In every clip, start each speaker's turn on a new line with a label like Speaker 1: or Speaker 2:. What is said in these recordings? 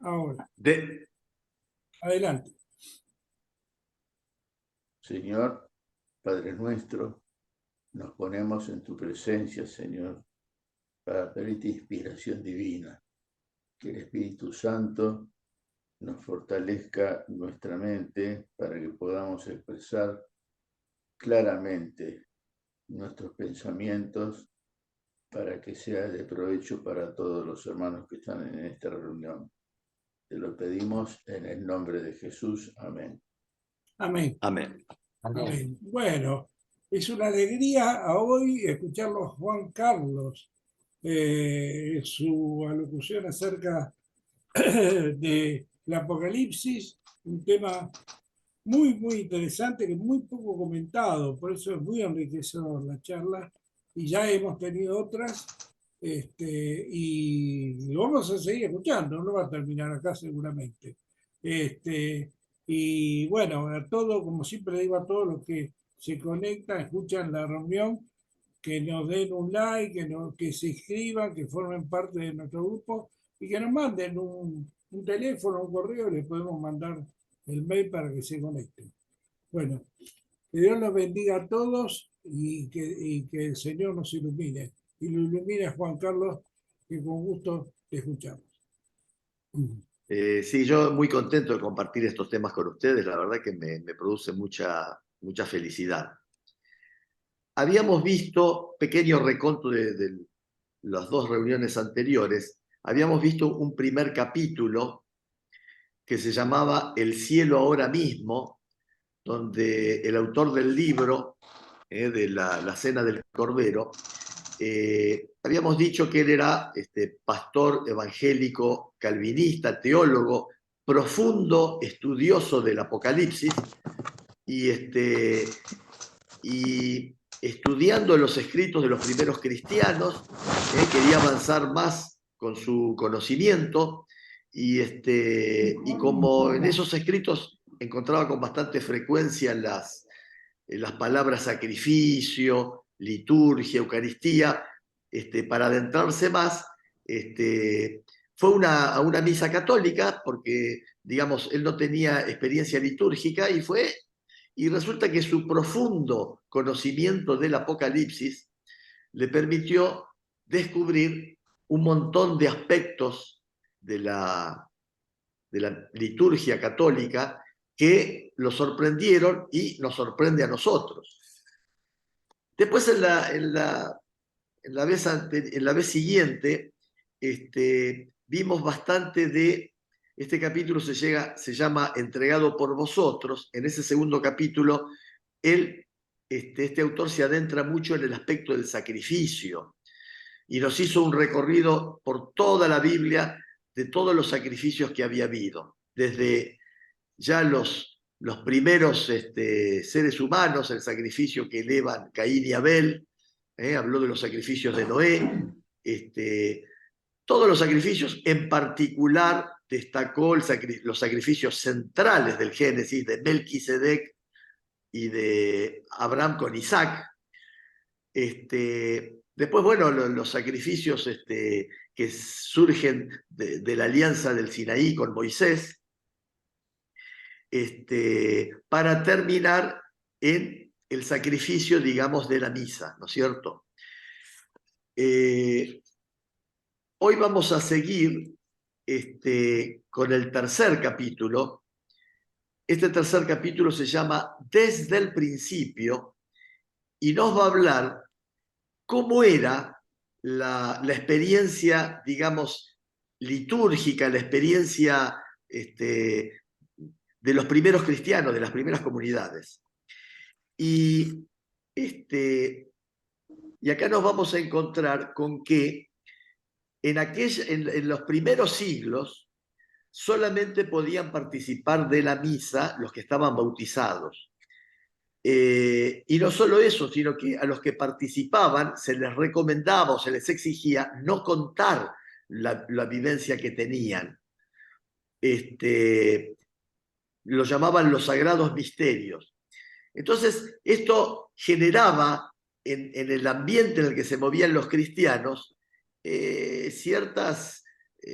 Speaker 1: Ahora,
Speaker 2: De...
Speaker 1: adelante.
Speaker 3: Señor, Padre nuestro, nos ponemos en tu presencia, Señor, para pedirte inspiración divina, que el Espíritu Santo nos fortalezca nuestra mente para que podamos expresar claramente nuestros pensamientos para que sea de provecho para todos los hermanos que están en esta reunión. Te lo pedimos en el nombre de Jesús. Amén.
Speaker 1: Amén.
Speaker 2: Amén.
Speaker 1: Amén. Bueno, es una alegría a hoy escucharlo a Juan Carlos, su alocución acerca del Apocalipsis, un tema muy, muy interesante, que muy poco comentado, por eso es muy enriquecedor la charla, y ya hemos tenido otras, y lo vamos a seguir escuchando, no va a terminar acá seguramente. Y bueno, a todo, como siempre digo a todos los que se conectan, escuchan la reunión, que nos den un like, que se inscriban, que formen parte de nuestro grupo y que nos manden un teléfono, un correo, y les podemos mandar el mail para que se conecten. Bueno, que Dios los bendiga a todos y que el Señor nos ilumine. Y lo ilumine a Juan Carlos, que con gusto te escuchamos.
Speaker 2: Sí, yo muy contento de compartir estos temas con ustedes, la verdad que me produce mucha felicidad. Habíamos visto, pequeño reconto de las dos reuniones anteriores, habíamos visto un primer capítulo que se llamaba El cielo ahora mismo, donde el autor del libro, de la Cena del Cordero, habíamos dicho que él era pastor evangélico, calvinista, teólogo, profundo estudioso del Apocalipsis y estudiando los escritos de los primeros cristianos, quería avanzar más con su conocimiento y como en esos escritos encontraba con bastante frecuencia las palabras sacrificio, liturgia, Eucaristía, para adentrarse más, fue a una misa católica porque, digamos, él no tenía experiencia litúrgica y resulta que su profundo conocimiento del Apocalipsis le permitió descubrir un montón de aspectos de la liturgia católica que lo sorprendieron y nos sorprende a nosotros. Después en la vez siguiente vimos bastante de, este capítulo se llama Entregado por vosotros. En ese segundo capítulo, este autor se adentra mucho en el aspecto del sacrificio y nos hizo un recorrido por toda la Biblia de todos los sacrificios que había habido, desde ya los primeros seres humanos, el sacrificio que elevan Caín y Abel, habló de los sacrificios de Noé, todos los sacrificios, en particular destacó los sacrificios centrales del Génesis, de Melquisedec y de Abraham con Isaac. Después, bueno, los sacrificios que surgen de la alianza del Sinaí con Moisés, para terminar en el sacrificio, digamos, de la misa, ¿no es cierto? Hoy vamos a seguir con el tercer capítulo. Este tercer capítulo se llama Desde el principio y nos va a hablar cómo era la experiencia, digamos, litúrgica, la experiencia de los primeros cristianos, de las primeras comunidades. Y acá nos vamos a encontrar con que en los primeros siglos solamente podían participar de la misa los que estaban bautizados. Y no solo eso, sino que a los que participaban se les recomendaba o se les exigía no contar la vivencia que tenían. Lo llamaban los sagrados misterios. Entonces, esto generaba en el ambiente en el que se movían los cristianos ciertas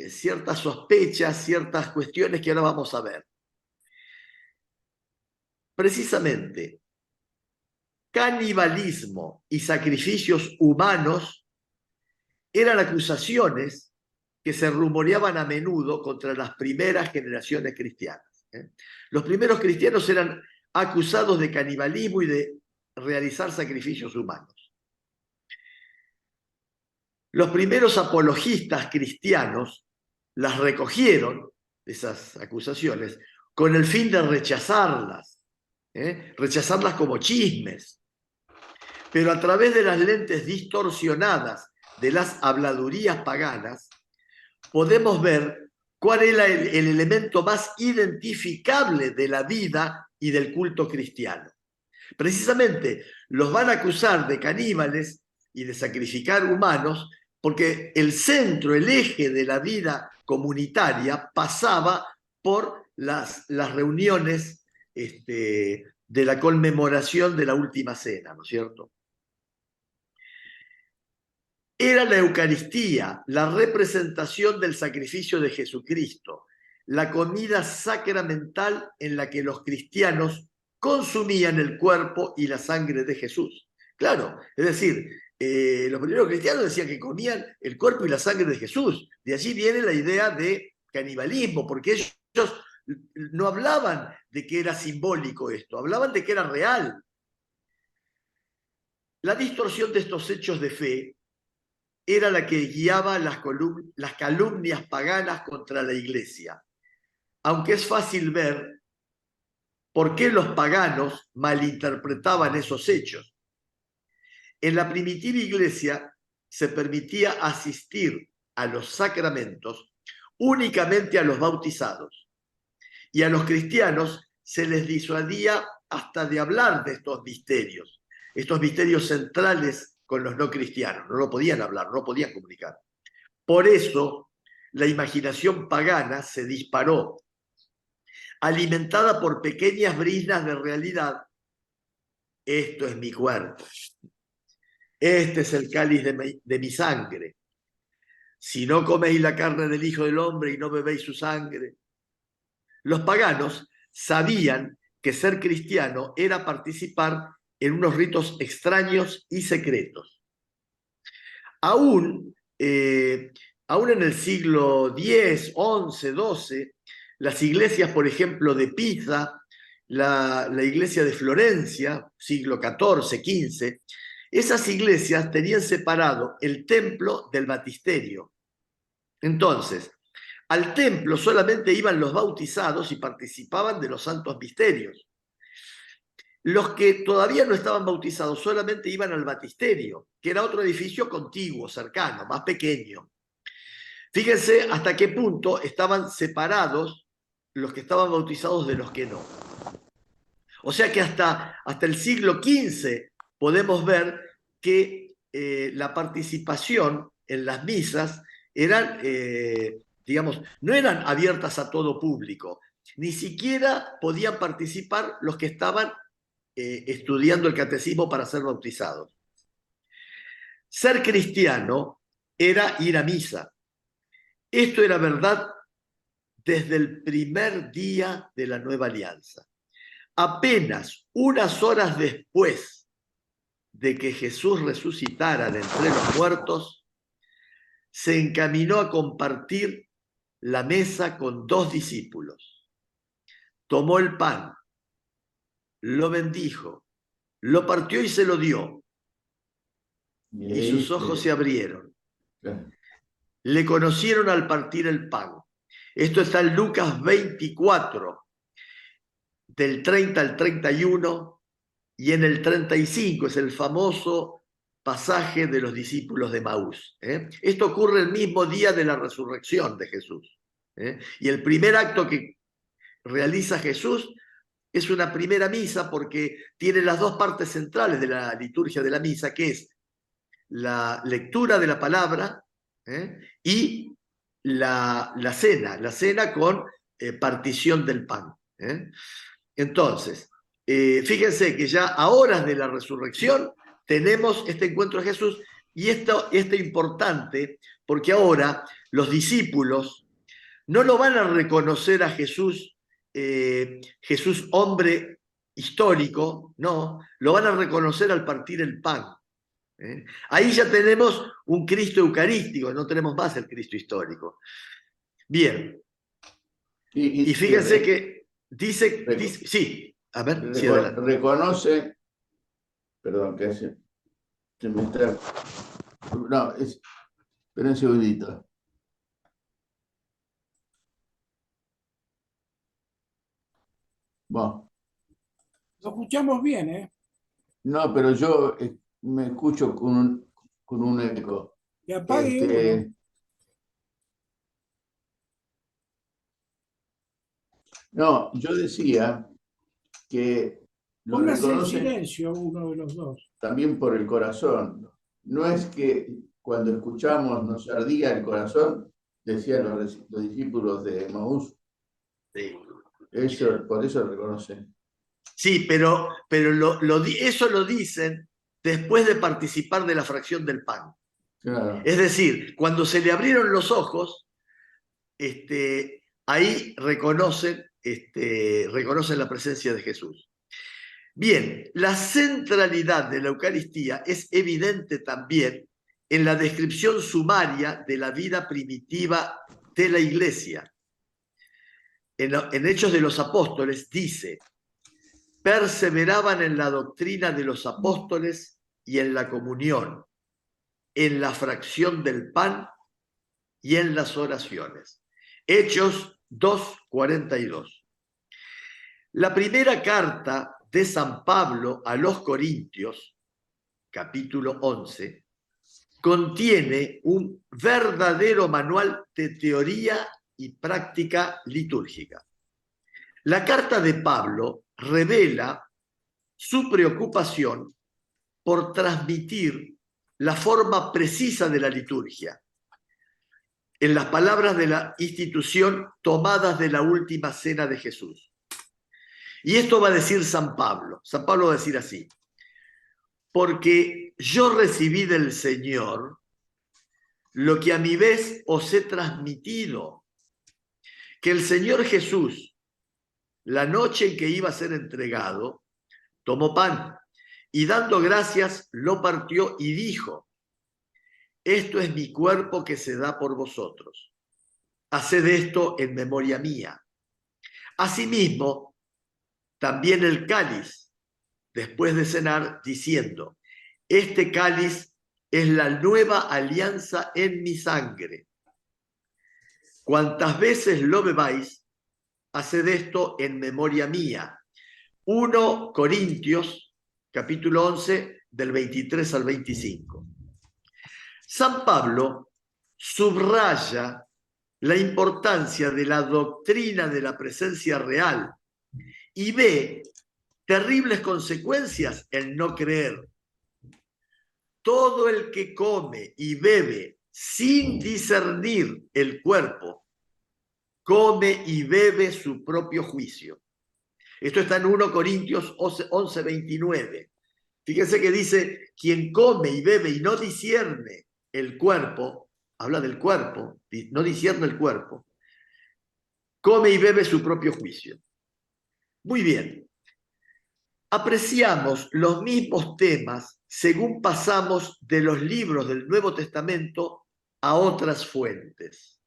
Speaker 2: ciertas sospechas, ciertas cuestiones que ahora vamos a ver. Precisamente, canibalismo y sacrificios humanos eran acusaciones que se rumoreaban a menudo contra las primeras generaciones cristianas. Los primeros cristianos eran acusados de canibalismo y de realizar sacrificios humanos. Los primeros apologistas cristianos las recogieron, esas acusaciones, con el fin de rechazarlas, rechazarlas como chismes. Pero a través de las lentes distorsionadas de las habladurías paganas, podemos ver cuál era el elemento más identificable de la vida y del culto cristiano. Precisamente los van a acusar de caníbales y de sacrificar humanos porque el centro, el eje de la vida comunitaria pasaba por las reuniones de la conmemoración de la última cena, ¿no es cierto? Era la Eucaristía, la representación del sacrificio de Jesucristo, la comida sacramental en la que los cristianos consumían el cuerpo y la sangre de Jesús. Claro, es decir, los primeros cristianos decían que comían el cuerpo y la sangre de Jesús. De allí viene la idea de canibalismo, porque ellos no hablaban de que era simbólico esto, hablaban de que era real. La distorsión de estos hechos de fe era la que guiaba las calumnias paganas contra la iglesia. Aunque es fácil ver por qué los paganos malinterpretaban esos hechos. En la primitiva iglesia se permitía asistir a los sacramentos únicamente a los bautizados, y a los cristianos se les disuadía hasta de hablar de estos misterios centrales con los no cristianos. No lo podían hablar, no lo podían comunicar. Por eso, la imaginación pagana se disparó, alimentada por pequeñas brisnas de realidad. Esto es mi cuerpo. Este es el cáliz de mi sangre. Si no coméis la carne del Hijo del Hombre y no bebéis su sangre. Los paganos sabían que ser cristiano era participar en unos ritos extraños y secretos. Aún en el siglo X, XI, XII, las iglesias, por ejemplo, de Pisa, la iglesia de Florencia, siglo XIV, XV, esas iglesias tenían separado el templo del baptisterio. Entonces, al templo solamente iban los bautizados y participaban de los santos misterios. Los que todavía no estaban bautizados solamente iban al baptisterio, que era otro edificio contiguo, cercano, más pequeño. Fíjense hasta qué punto estaban separados los que estaban bautizados de los que no. O sea que hasta el siglo XV podemos ver que la participación en las misas eran, no eran abiertas a todo público. Ni siquiera podían participar los que estaban estudiando el catecismo para ser bautizados. Ser cristiano era ir a misa. Esto era verdad desde el primer día de la nueva alianza. Apenas unas horas después de que Jesús resucitara de entre los muertos, se encaminó a compartir la mesa con 2 discípulos. Tomó el pan, lo bendijo, lo partió y se lo dio. Y sus ojos se abrieron. Le conocieron al partir el pan. Esto está en Lucas 24, del 30 al 31, y en el 35 es el famoso pasaje de los discípulos de Maús. Esto ocurre el mismo día de la resurrección de Jesús. Y el primer acto que realiza Jesús es una primera misa, porque tiene las 2 partes centrales de la liturgia de la misa, que es la lectura de la palabra y la cena con partición del pan. Entonces, fíjense que ya a horas de la resurrección tenemos este encuentro de Jesús, y esto es importante porque ahora los discípulos no lo van a reconocer a Jesús, Jesús hombre histórico, no, lo van a reconocer al partir el pan. Ahí ya tenemos un Cristo eucarístico, no tenemos más el Cristo histórico. Bien. Y fíjense que dice, sí, a ver, sí, adelante.
Speaker 3: Reconoce, perdón, que se me está... No, espera un segundito. Bueno.
Speaker 1: Lo escuchamos bien, ¿eh?
Speaker 3: No, pero yo me escucho con un eco.
Speaker 1: Y apague uno.
Speaker 3: No, yo decía que lo
Speaker 1: Póngase en
Speaker 3: reconoce
Speaker 1: silencio uno de los dos.
Speaker 3: también por el corazón. No es que cuando escuchamos nos ardía el corazón, decían los discípulos de Emaús.
Speaker 2: Sí.
Speaker 3: Por eso lo reconocen.
Speaker 2: Sí, pero eso lo dicen después de participar de la fracción del pan.
Speaker 3: Claro.
Speaker 2: Es decir, cuando se le abrieron los ojos, ahí reconocen la presencia de Jesús. Bien, la centralidad de la Eucaristía es evidente también en la descripción sumaria de la vida primitiva de la Iglesia. En Hechos de los Apóstoles dice: perseveraban en la doctrina de los apóstoles y en la comunión, en la fracción del pan y en las oraciones. Hechos 2:42. La primera carta de San Pablo a los Corintios, capítulo 11, contiene un verdadero manual de teoría y práctica litúrgica. La carta de Pablo revela su preocupación por transmitir la forma precisa de la liturgia, en las palabras de la institución tomadas de la última cena de Jesús. Y esto va a decir San Pablo. San Pablo va a decir así: porque yo recibí del Señor lo que a mi vez os he transmitido, que el Señor Jesús, la noche en que iba a ser entregado, tomó pan y dando gracias lo partió y dijo: esto es mi cuerpo que se da por vosotros. Haced esto en memoria mía. Asimismo, también el cáliz, después de cenar, diciendo: este cáliz es la nueva alianza en mi sangre. Cuantas veces lo bebáis, haced esto en memoria mía. 1 Corintios, capítulo 11, del 23 al 25. San Pablo subraya la importancia de la doctrina de la presencia real y ve terribles consecuencias en no creer. Todo el que come y bebe sin discernir el cuerpo, come y bebe su propio juicio. Esto está en 1 Corintios 11, 29. Fíjense que dice: quien come y bebe y no discierne el cuerpo, habla del cuerpo, no discierne el cuerpo, come y bebe su propio juicio. Muy bien. Apreciamos los mismos temas según pasamos de los libros del Nuevo Testamento a otras fuentes.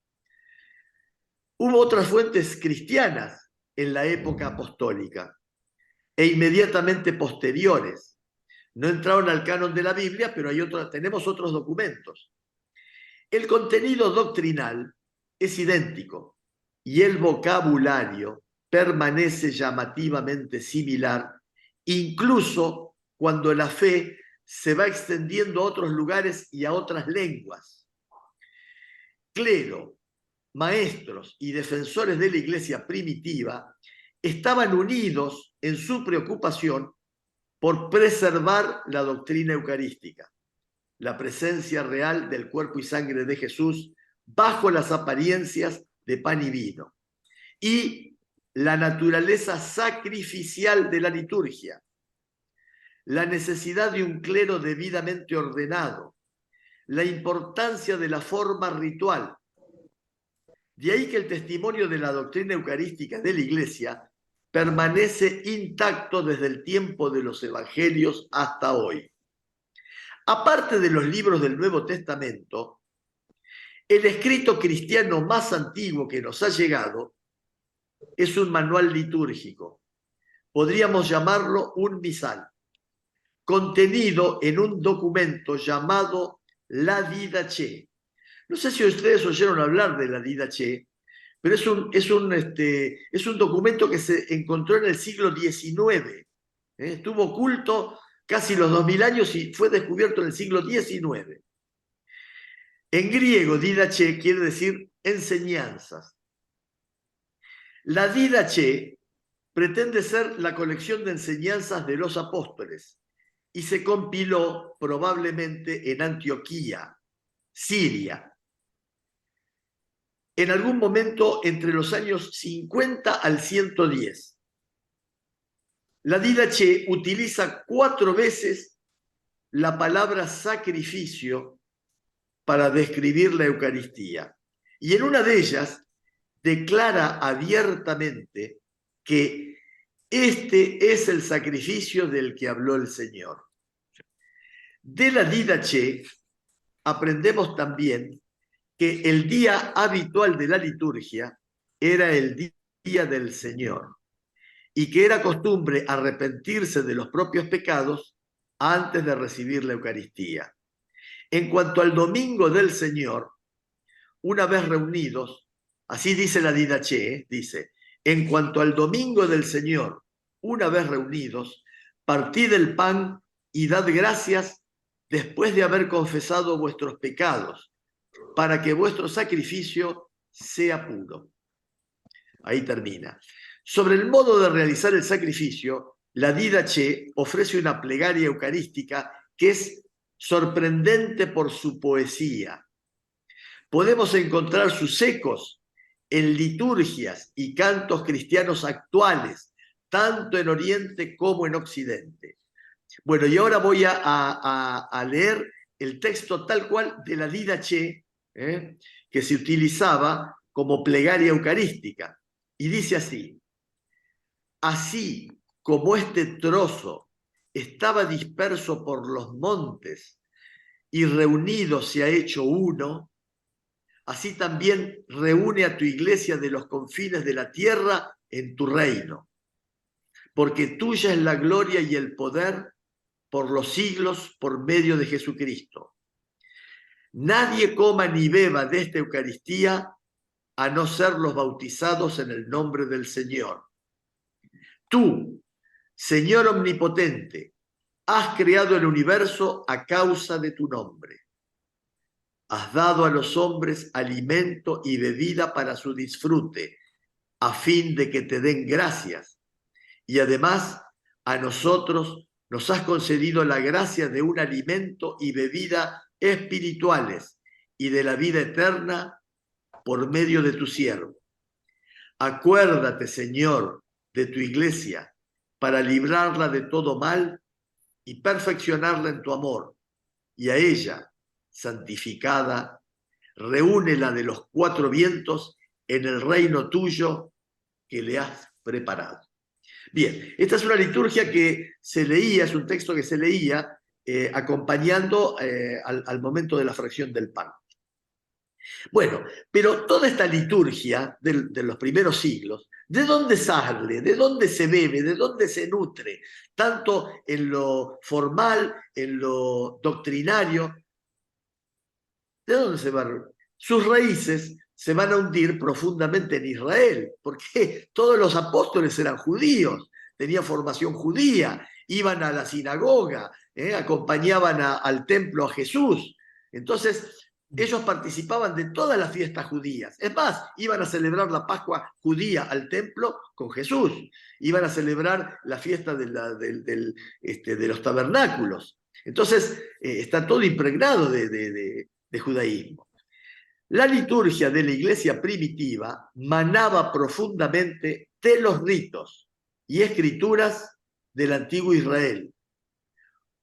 Speaker 2: Hubo otras fuentes cristianas en la época apostólica e inmediatamente posteriores. No entraron al canon de la Biblia, pero tenemos otros documentos. El contenido doctrinal es idéntico y el vocabulario permanece llamativamente similar, incluso cuando la fe se va extendiendo a otros lugares y a otras lenguas. Clero, maestros y defensores de la iglesia primitiva estaban unidos en su preocupación por preservar la doctrina eucarística, la presencia real del cuerpo y sangre de Jesús bajo las apariencias de pan y vino, y la naturaleza sacrificial de la liturgia, la necesidad de un clero debidamente ordenado, la importancia de la forma ritual De ahí que el testimonio de la doctrina eucarística de la Iglesia permanece intacto desde el tiempo de los evangelios hasta hoy. Aparte de los libros del Nuevo Testamento, el escrito cristiano más antiguo que nos ha llegado es un manual litúrgico. Podríamos llamarlo un misal, contenido en un documento llamado la Didache. No sé si ustedes oyeron hablar de la Didache, pero es un documento que se encontró en el siglo XIX. Estuvo oculto casi los 2000 años y fue descubierto en el siglo XIX. En griego, Didache quiere decir enseñanzas. La Didache pretende ser la colección de enseñanzas de los apóstoles y se compiló probablemente en Antioquía, Siria, en algún momento entre los años 50 al 110. La Didache utiliza 4 veces la palabra sacrificio para describir la Eucaristía. Y en una de ellas declara abiertamente que este es el sacrificio del que habló el Señor. De la Didache aprendemos también que el día habitual de la liturgia era el día del Señor y que era costumbre arrepentirse de los propios pecados antes de recibir la Eucaristía. En cuanto al domingo del Señor, una vez reunidos, así dice la Didache, dice, en cuanto al domingo del Señor, una vez reunidos, partid el pan y dad gracias después de haber confesado vuestros pecados, para que vuestro sacrificio sea puro. Ahí termina. Sobre el modo de realizar el sacrificio, la Didache ofrece una plegaria eucarística que es sorprendente por su poesía. Podemos encontrar sus ecos en liturgias y cantos cristianos actuales, tanto en Oriente como en Occidente. Bueno, y ahora voy a leer el texto tal cual de la Didache, que se utilizaba como plegaria eucarística. Y dice así: así como este trozo estaba disperso por los montes y reunido se ha hecho uno, así también reúne a tu iglesia de los confines de la tierra en tu reino. Porque tuya es la gloria y el poder por los siglos por medio de Jesucristo. Nadie coma ni beba de esta Eucaristía a no ser los bautizados en el nombre del Señor. Tú, Señor omnipotente, has creado el universo a causa de tu nombre. Has dado a los hombres alimento y bebida para su disfrute, a fin de que te den gracias. Y además, a nosotros nos has concedido la gracia de un alimento y bebida espirituales y de la vida eterna por medio de tu siervo. Acuérdate, Señor, de tu iglesia para librarla de todo mal y perfeccionarla en tu amor. Y a ella, santificada, reúnela de los 4 vientos en el reino tuyo que le has preparado. Bien, esta es una liturgia que se leía, es un texto que se leía acompañando al momento de la fracción del pan. Bueno, pero toda esta liturgia de los primeros siglos, ¿de dónde sale? ¿De dónde se bebe? ¿De dónde se nutre? Tanto en lo formal, en lo doctrinario. ¿De dónde se va? Sus raíces se van a hundir profundamente en Israel, porque todos los apóstoles eran judíos, tenían formación judía, iban a la sinagoga, acompañaban al templo a Jesús. Entonces, ellos participaban de todas las fiestas judías. Es más, iban a celebrar la Pascua judía al templo con Jesús. Iban a celebrar la fiesta de los tabernáculos. Entonces, está todo impregnado de judaísmo. La liturgia de la iglesia primitiva manaba profundamente de los ritos y escrituras del antiguo Israel,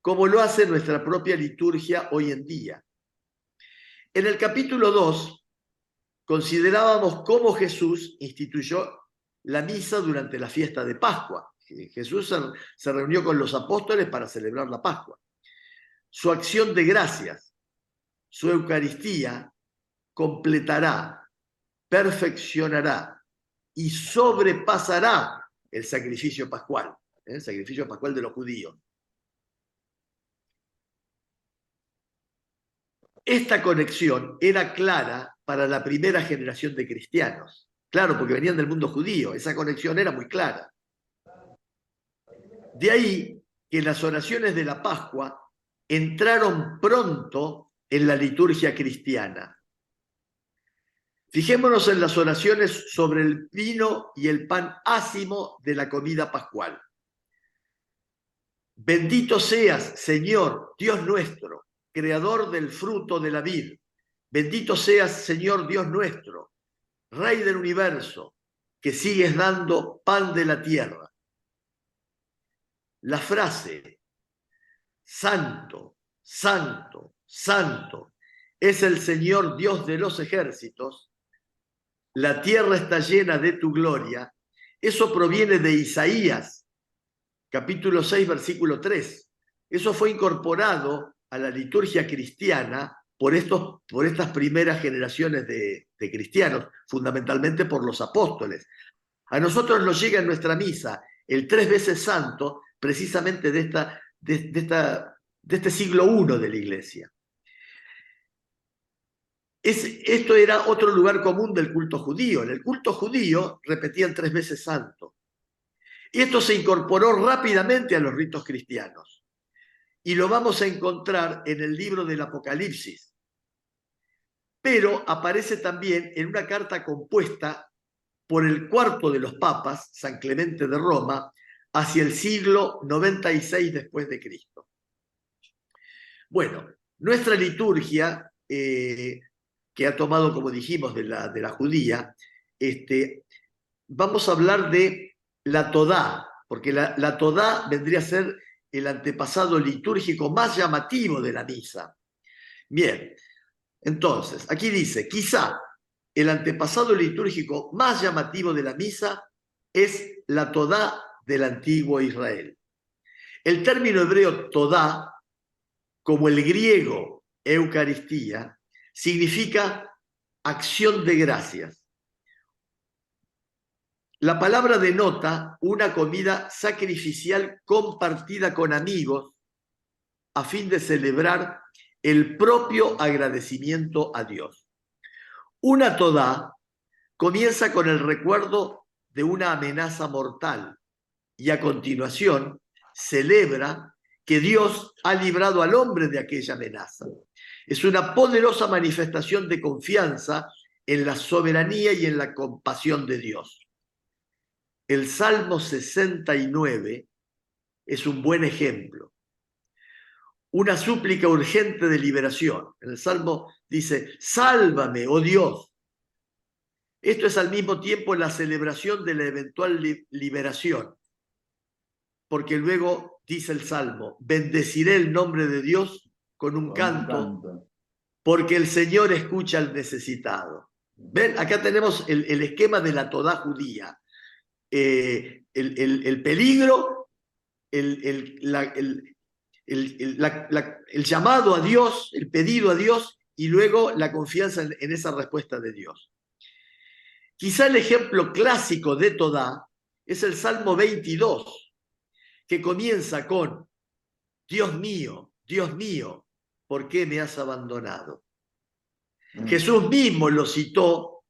Speaker 2: como lo hace nuestra propia liturgia hoy en día. En el capítulo 2 considerábamos cómo Jesús instituyó la misa durante la fiesta de Pascua. Jesús se reunió con los apóstoles para celebrar la Pascua. Su acción de gracias, su Eucaristía, completará, perfeccionará y sobrepasará el sacrificio pascual, el sacrificio pascual de los judíos. Esta conexión era clara para la primera generación de cristianos. Claro, porque venían del mundo judío, esa conexión era muy clara. De ahí que las oraciones de la Pascua entraron pronto en la liturgia cristiana. Fijémonos en las oraciones sobre el vino y el pan ácimo de la comida pascual. Bendito seas, Señor, Dios nuestro, creador del fruto de la vid. Bendito seas, Señor Dios nuestro, Rey del universo, que sigues dando pan de la tierra. La frase, Santo, Santo, Santo, es el Señor Dios de los ejércitos, la tierra está llena de tu gloria, eso proviene de Isaías, capítulo 6, versículo 3. Eso fue incorporado a la liturgia cristiana por estas primeras generaciones de cristianos, fundamentalmente por los apóstoles. A nosotros nos llega en nuestra misa el 3 veces santo, precisamente de este siglo I de la Iglesia. Esto era otro lugar común del culto judío. En el culto judío repetían 3 veces santo. Y esto se incorporó rápidamente a los ritos cristianos. Y lo vamos a encontrar en el libro del Apocalipsis. Pero aparece también en una carta compuesta por el cuarto de los papas, San Clemente de Roma, hacia el siglo 96 después de Cristo. Bueno, nuestra liturgia, que ha tomado, como dijimos, de la judía, vamos a hablar de la Todá, porque la Todá vendría a ser el antepasado litúrgico más llamativo de la misa. Bien, entonces, aquí dice, quizá el antepasado litúrgico más llamativo de la misa es la Todá del antiguo Israel. El término hebreo Todá, como el griego Eucaristía, significa acción de gracias. La palabra denota una comida sacrificial compartida con amigos a fin de celebrar el propio agradecimiento a Dios. Una Todá comienza con el recuerdo de una amenaza mortal y a continuación celebra que Dios ha librado al hombre de aquella amenaza. Es una poderosa manifestación de confianza en la soberanía y en la compasión de Dios. El Salmo 69 es un buen ejemplo. Una súplica urgente de liberación. En el Salmo dice, sálvame, oh Dios. Esto es al mismo tiempo la celebración de la eventual liberación. Porque luego dice el Salmo, bendeciré el nombre de Dios con un canto, porque el Señor escucha al necesitado. ¿Ven? Acá tenemos el esquema de la Todá judía. El peligro, el llamado a Dios, el pedido a Dios y luego la confianza en esa respuesta de Dios. Quizá el ejemplo clásico de Todá es el Salmo 22, que comienza con Dios mío, ¿por qué me has abandonado? Jesús mismo lo citó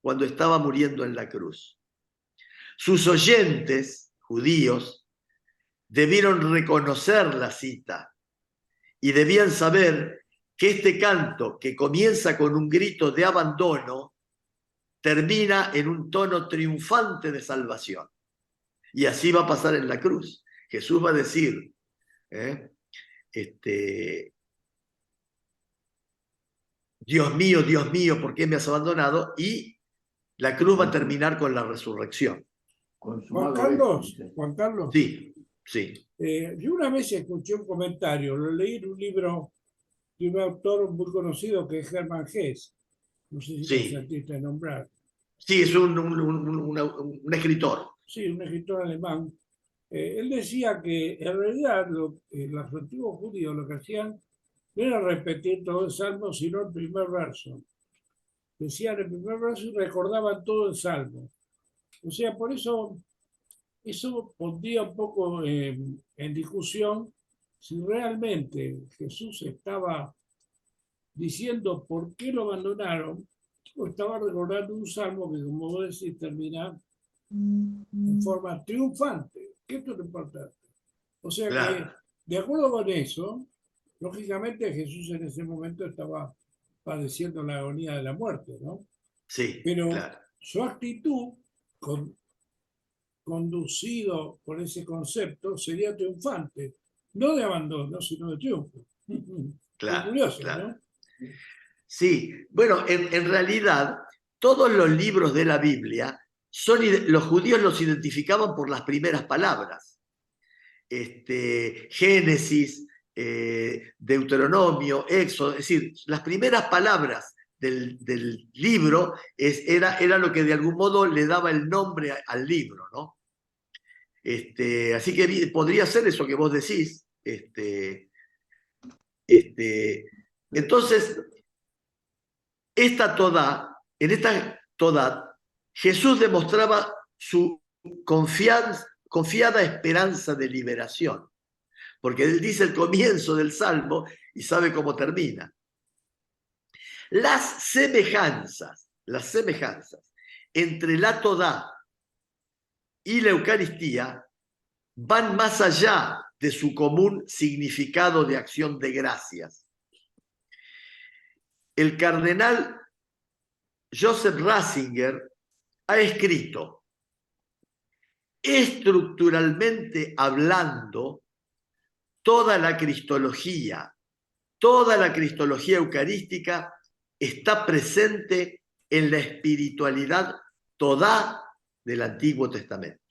Speaker 2: cuando estaba muriendo en la cruz. Sus oyentes, judíos, debieron reconocer la cita y debían saber que este canto, que comienza con un grito de abandono, termina en un tono triunfante de salvación. Y así va a pasar en la cruz. Jesús va a decir, Dios mío, ¿por qué me has abandonado? Y la cruz va a terminar con la resurrección.
Speaker 1: Juan Carlos.
Speaker 2: Sí.
Speaker 1: Yo una vez escuché un comentario, lo leí en un libro de un autor muy conocido que es Hermann Hesse. No sé si lo
Speaker 2: Sí,
Speaker 1: sentiste nombrar.
Speaker 2: sí, es un escritor.
Speaker 1: Sí, un escritor alemán. Él decía que en realidad los antiguos judíos lo que hacían no era repetir todo el salmo, sino el primer verso. Decían el primer verso y recordaban todo el salmo. O sea, por eso pondría un poco en discusión si realmente Jesús estaba diciendo por qué lo abandonaron o estaba recordando un salmo que, como vos decís, termina en forma triunfante, que esto es lo importante. O sea
Speaker 2: Claro,
Speaker 1: que, de acuerdo con eso, lógicamente Jesús en ese momento estaba padeciendo la agonía de la muerte, ¿no?
Speaker 2: sí,
Speaker 1: Pero
Speaker 2: claro.
Speaker 1: su actitud, con, conducido por ese concepto, sería triunfante, no de abandono, sino de triunfo. Qué
Speaker 2: Claro,
Speaker 1: curioso,
Speaker 2: claro.
Speaker 1: ¿no?
Speaker 2: Sí, bueno, en realidad todos los libros de la Biblia los judíos los identificaban por las primeras palabras. Génesis, Deuteronomio, Éxodo, es decir, las primeras palabras del libro era lo que de algún modo le daba el nombre al libro, ¿no? Así que podría ser eso que vos decís. Entonces, en esta Todá, Jesús demostraba su confiada esperanza de liberación, porque él dice el comienzo del Salmo y sabe cómo termina. Las semejanzas entre la Todá y la Eucaristía van más allá de su común significado de acción de gracias. El cardenal Joseph Ratzinger ha escrito: estructuralmente hablando, toda la cristología eucarística está presente en la espiritualidad toda del Antiguo Testamento.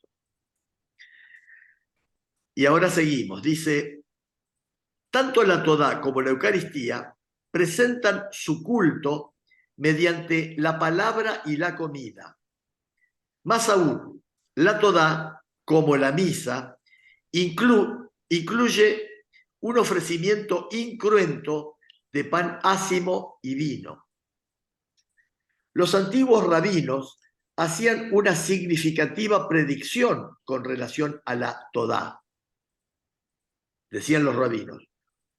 Speaker 2: Y ahora seguimos, dice: tanto la Todá como la Eucaristía presentan su culto mediante la palabra y la comida. Más aún, la Todá, como la misa, incluye un ofrecimiento incruento de pan ácimo y vino. Los antiguos rabinos hacían una significativa predicción con relación a la Todá. Decían los rabinos: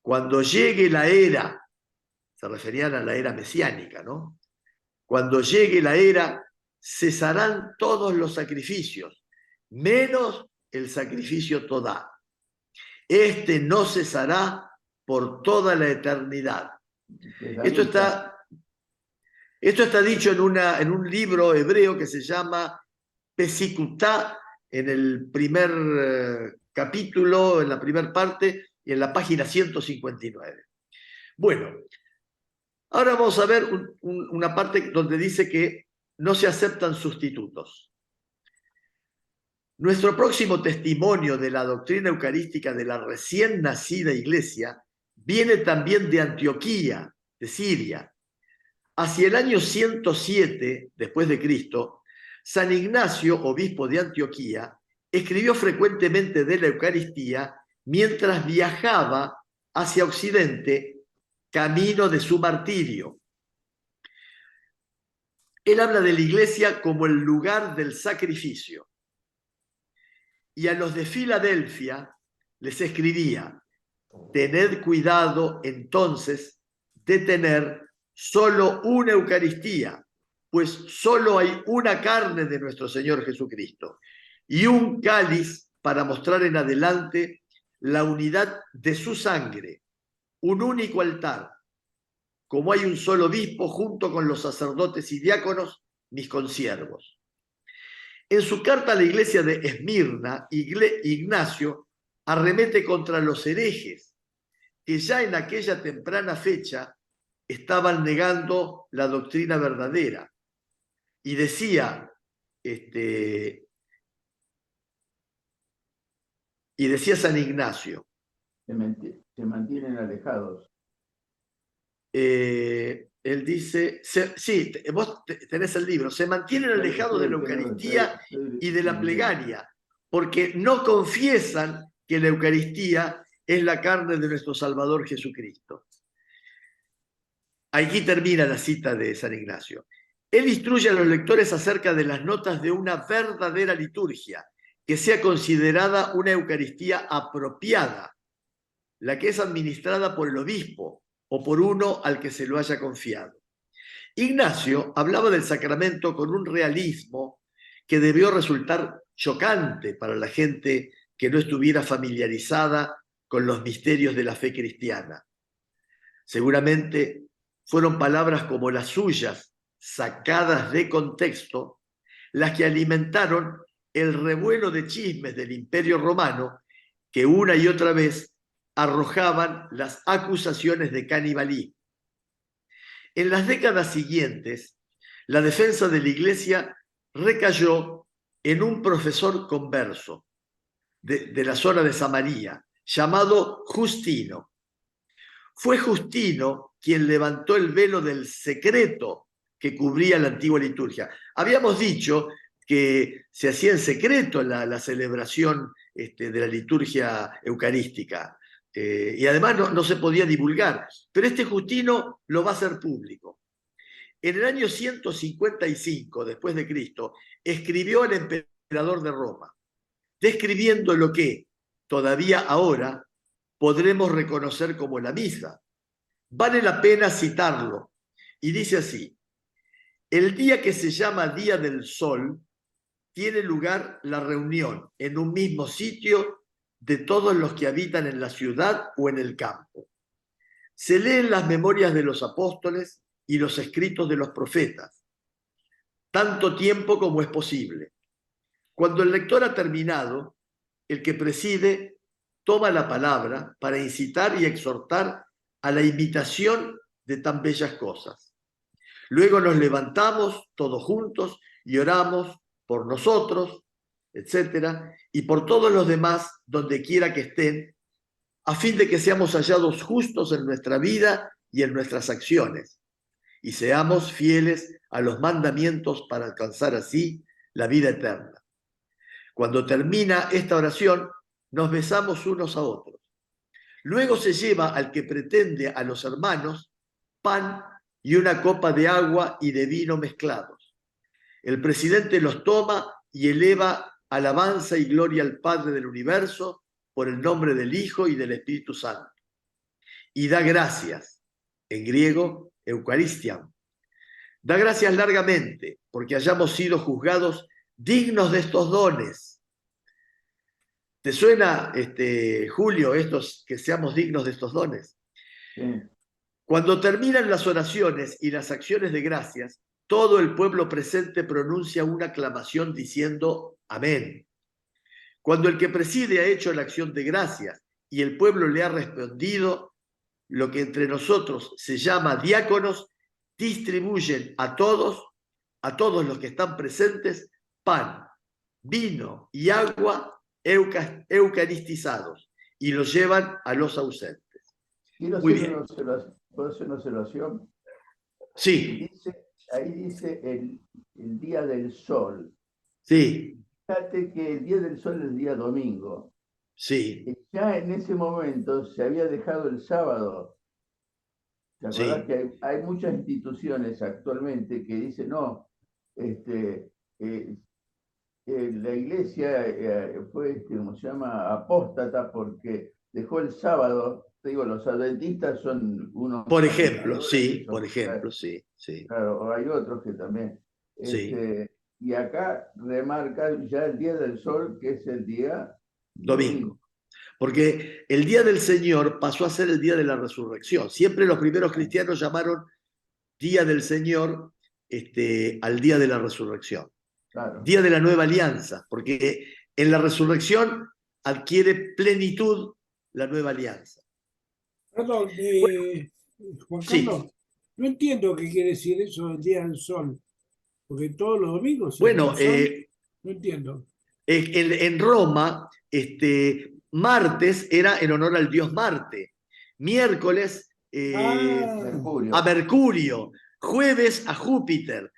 Speaker 2: cuando llegue la era, se referían a la era mesiánica, ¿no? Cuando llegue la era, cesarán todos los sacrificios, menos el sacrificio Todá. Este no cesará por toda la eternidad. Esto está dicho en un libro hebreo que se llama Pesikutá, en el primer capítulo, en la primera parte, y en la página 159. Bueno, ahora vamos a ver una parte donde dice que no se aceptan sustitutos. Nuestro próximo testimonio de la doctrina eucarística de la recién nacida iglesia viene también de Antioquía, de Siria. Hacia el año 107 después de Cristo, San Ignacio, obispo de Antioquía, escribió frecuentemente de la Eucaristía mientras viajaba hacia Occidente, camino de su martirio. Él habla de la iglesia como el lugar del sacrificio. Y a los de Filadelfia les escribía: tened cuidado entonces de tener solo una Eucaristía, pues solo hay una carne de nuestro Señor Jesucristo y un cáliz para mostrar en adelante la unidad de su sangre, un único altar, como hay un solo obispo junto con los sacerdotes y diáconos, mis consiervos. En su carta a la iglesia de Esmirna, Ignacio arremete contra los herejes que ya en aquella temprana fecha estaban negando la doctrina verdadera. Y decía San Ignacio:
Speaker 3: se mantienen alejados.
Speaker 2: él dice, sí, vos tenés el libro, se mantienen alejados de la Eucaristía y de la plegaria, porque no confiesan que la Eucaristía es la carne de nuestro Salvador Jesucristo. Aquí termina la cita de San Ignacio. Él instruye a los lectores acerca de las notas de una verdadera liturgia, que sea considerada una Eucaristía apropiada, la que es administrada por el obispo o por uno al que se lo haya confiado. Ignacio hablaba del sacramento con un realismo que debió resultar chocante para la gente que no estuviera familiarizada con los misterios de la fe cristiana. Seguramente fueron palabras como las suyas, sacadas de contexto, las que alimentaron el revuelo de chismes del Imperio Romano que una y otra vez arrojaban las acusaciones de canibalismo. En las décadas siguientes, la defensa de la Iglesia recayó en un profesor converso de la zona de Samaria, llamado Justino. Fue Justino quien levantó el velo del secreto que cubría la antigua liturgia. Habíamos dicho que se hacía en secreto la celebración de la liturgia eucarística, y además no se podía divulgar, pero este Justino lo va a hacer público. En el año 155 después de Cristo, escribió al emperador de Roma, describiendo lo que todavía ahora podremos reconocer como la misa. Vale la pena citarlo, y dice así: el día que se llama Día del Sol, tiene lugar la reunión en un mismo sitio de todos los que habitan en la ciudad o en el campo. Se leen las memorias de los apóstoles y los escritos de los profetas, tanto tiempo como es posible. Cuando el lector ha terminado, el que preside toma la palabra para incitar y exhortar a la imitación de tan bellas cosas. Luego nos levantamos todos juntos y oramos por nosotros, etcétera, y por todos los demás, donde quiera que estén, a fin de que seamos hallados justos en nuestra vida y en nuestras acciones, y seamos fieles a los mandamientos para alcanzar así la vida eterna. Cuando termina esta oración, nos besamos unos a otros. Luego se lleva al que pretende a los hermanos pan y una copa de agua y de vino mezclados. El presidente los toma y eleva alabanza y gloria al Padre del universo por el nombre del Hijo y del Espíritu Santo. Y da gracias, en griego, Eucaristiam. Da gracias largamente porque hayamos sido juzgados dignos de estos dones. ¿Te suena, Julio, que seamos dignos de estos dones?
Speaker 3: Sí.
Speaker 2: Cuando terminan las oraciones y las acciones de gracias, todo el pueblo presente pronuncia una aclamación diciendo amén. Cuando el que preside ha hecho la acción de gracias y el pueblo le ha respondido, lo que entre nosotros se llama diáconos, distribuyen a todos los que están presentes, pan, vino y agua eucaristizados, y los llevan a los ausentes.
Speaker 3: Quiero
Speaker 2: Muy
Speaker 3: hacer
Speaker 2: bien.
Speaker 3: ¿Puedo hacer una observación?
Speaker 2: Sí,
Speaker 3: Ahí dice el día del sol.
Speaker 2: sí,
Speaker 3: Fíjate que el día del sol es el día domingo.
Speaker 2: sí,
Speaker 3: Ya en ese momento se había dejado el sábado. ¿Te acordás
Speaker 2: sí.
Speaker 3: que hay muchas instituciones actualmente que dicen, no, la iglesia fue, ¿cómo se llama?, apóstata porque dejó el sábado? Te digo, los adventistas son unos...
Speaker 2: Por ejemplo, sí, por ejemplo, sí, sí,
Speaker 3: Claro, hay otros que también.
Speaker 2: sí.
Speaker 3: Y acá remarca ya el día del sol, que es el día
Speaker 2: Domingo. Porque el día del Señor pasó a ser el día de la resurrección. Siempre los primeros cristianos llamaron día del Señor al día de la resurrección.
Speaker 3: Claro.
Speaker 2: Día de la nueva alianza, porque en la resurrección adquiere plenitud la nueva alianza.
Speaker 1: Perdón, Juan
Speaker 2: Sí.
Speaker 1: Carlos, no entiendo qué quiere decir eso del día del sol, porque todos los domingos se
Speaker 2: Bueno,
Speaker 1: pone sol. No entiendo.
Speaker 2: en Roma, martes era en honor al dios Marte, miércoles
Speaker 3: Mercurio.
Speaker 2: a Mercurio, jueves a Júpiter,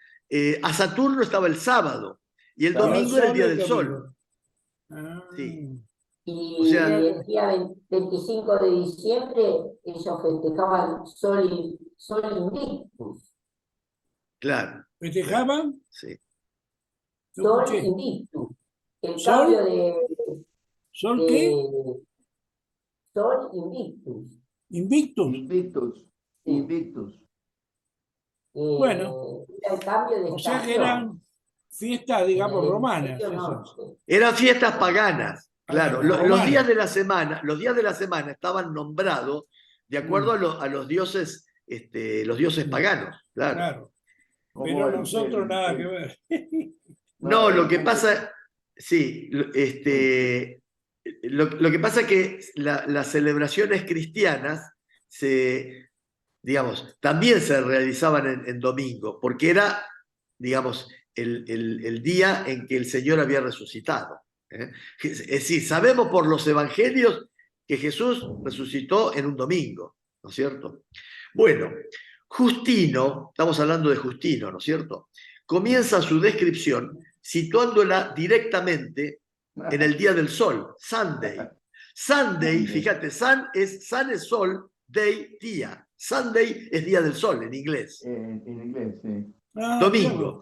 Speaker 2: a Saturno estaba el sábado y el
Speaker 3: Claro.
Speaker 2: domingo era el día
Speaker 1: el
Speaker 2: del sol.
Speaker 1: domingo. Ah,
Speaker 2: Sí.
Speaker 4: Y
Speaker 2: O sea,
Speaker 4: el día 25 de diciembre ellos festejaban Sol Invictus.
Speaker 2: claro.
Speaker 1: ¿festejaban?
Speaker 2: Sí.
Speaker 1: No
Speaker 4: Sol
Speaker 1: escuché.
Speaker 4: Invictus. El
Speaker 1: ¿Sol?
Speaker 4: cambio de
Speaker 1: ¿Sol qué?
Speaker 4: Sol Invictus.
Speaker 1: ¿Invictus?
Speaker 3: Invictus.
Speaker 4: Sí.
Speaker 3: Invictus.
Speaker 1: Bueno.
Speaker 4: Era el cambio de
Speaker 1: O sea que
Speaker 4: estación.
Speaker 1: eran fiestas, digamos,
Speaker 4: En el
Speaker 1: romanas.
Speaker 4: hemisferio
Speaker 1: Esas.
Speaker 4: norte.
Speaker 2: Eran fiestas paganas, claro.
Speaker 1: Paganas,
Speaker 2: Los
Speaker 1: romanas.
Speaker 2: días de la semana estaban nombrados de acuerdo a los dioses paganos, claro.
Speaker 1: Claro.
Speaker 3: Como
Speaker 1: Pero
Speaker 3: el-
Speaker 1: nosotros
Speaker 3: el-
Speaker 1: nada
Speaker 3: el-
Speaker 1: que ver.
Speaker 2: No, lo que
Speaker 3: el-
Speaker 2: pasa, sí, lo que pasa es que las celebraciones cristianas digamos, también se realizaban en domingo, porque era, digamos, el día en que el Señor había resucitado. Es decir, sabemos por los evangelios que Jesús resucitó en un domingo, ¿no es cierto? Bueno, Justino, estamos hablando de Justino, ¿no es cierto? Comienza su descripción situándola directamente en el día del sol, Sunday. Sunday, fíjate, sun es sol, day, día. Sunday es día del sol en inglés.
Speaker 3: en inglés, sí.
Speaker 1: Ah,
Speaker 2: Domingo.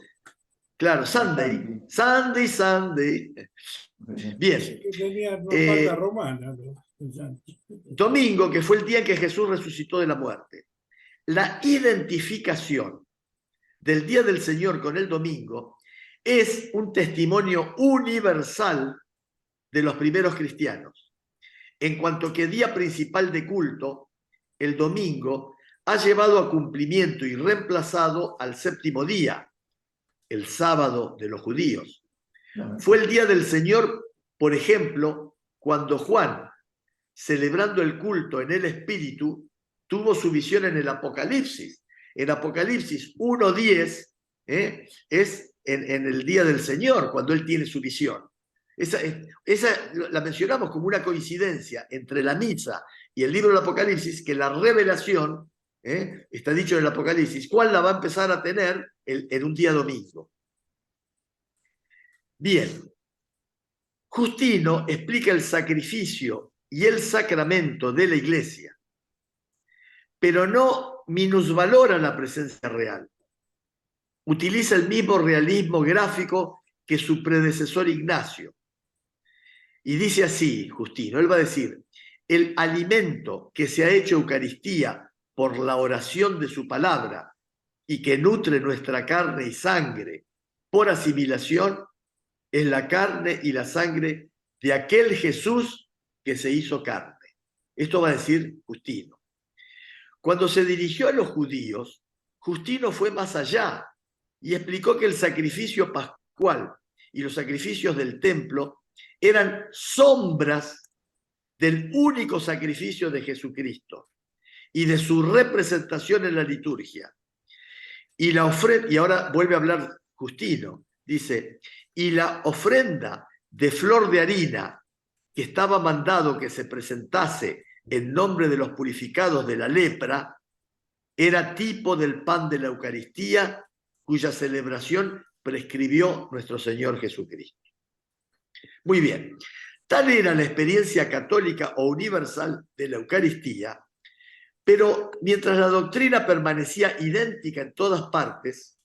Speaker 2: Claro, Sunday. Sunday, Sunday. Bien.
Speaker 1: que tenía una falta romana.
Speaker 2: Domingo, que fue el día en que Jesús resucitó de la muerte. La identificación del día del Señor con el domingo es un testimonio universal de los primeros cristianos. En cuanto que día principal de culto, el domingo ha llevado a cumplimiento y reemplazado al séptimo día, el sábado de los judíos. Fue el día del Señor, por ejemplo, cuando Juan, celebrando el culto en el Espíritu, tuvo su visión en el Apocalipsis. En Apocalipsis 1:10 es en el día del Señor, cuando él tiene su visión. Esa la mencionamos como una coincidencia entre la misa y el libro del Apocalipsis, que la revelación, está dicho en el Apocalipsis, ¿cuál la va a empezar a tener en un día domingo? Bien, Justino explica el sacrificio y el sacramento de la iglesia, pero no minusvalora la presencia real. Utiliza el mismo realismo gráfico que su predecesor Ignacio. Y dice así, Justino, él va a decir, el alimento que se ha hecho Eucaristía por la oración de su palabra y que nutre nuestra carne y sangre por asimilación, es la carne y la sangre de aquel Jesús que se hizo carne. Esto va a decir Justino. Cuando se dirigió a los judíos, Justino fue más allá y explicó que el sacrificio pascual y los sacrificios del templo eran sombras del único sacrificio de Jesucristo y de su representación en la liturgia. Y ahora vuelve a hablar Justino, dice, y la ofrenda de flor de harina que estaba mandado que se presentase en nombre de los purificados de la lepra, era tipo del pan de la Eucaristía, cuya celebración prescribió nuestro Señor Jesucristo. Muy bien, tal era la experiencia católica o universal de la Eucaristía, pero mientras la doctrina permanecía idéntica en todas partes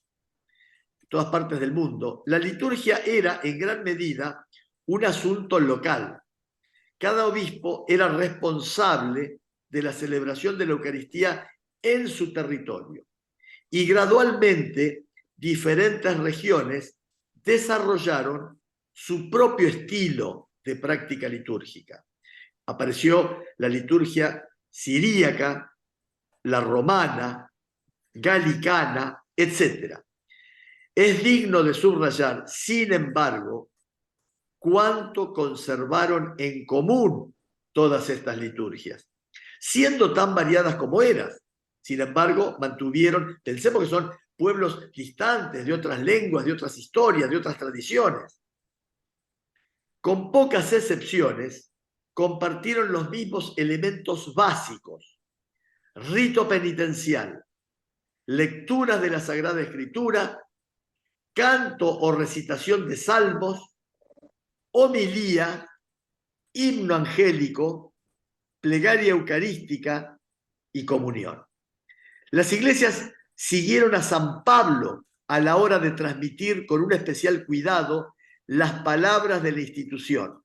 Speaker 2: del mundo, la liturgia era en gran medida un asunto local. Cada obispo era responsable de la celebración de la Eucaristía en su territorio. Y gradualmente diferentes regiones desarrollaron su propio estilo de práctica litúrgica. Apareció la liturgia siríaca, la romana, galicana, etc. Es digno de subrayar, sin embargo, cuánto conservaron en común todas estas liturgias, siendo tan variadas como eran. Sin embargo, pensemos que son pueblos distantes, de otras lenguas, de otras historias, de otras tradiciones. Con pocas excepciones, compartieron los mismos elementos básicos, rito penitencial, lecturas de la Sagrada Escritura, canto o recitación de salmos, homilía, himno angélico, plegaria eucarística y comunión. Las iglesias siguieron a San Pablo a la hora de transmitir con un especial cuidado las palabras de la institución,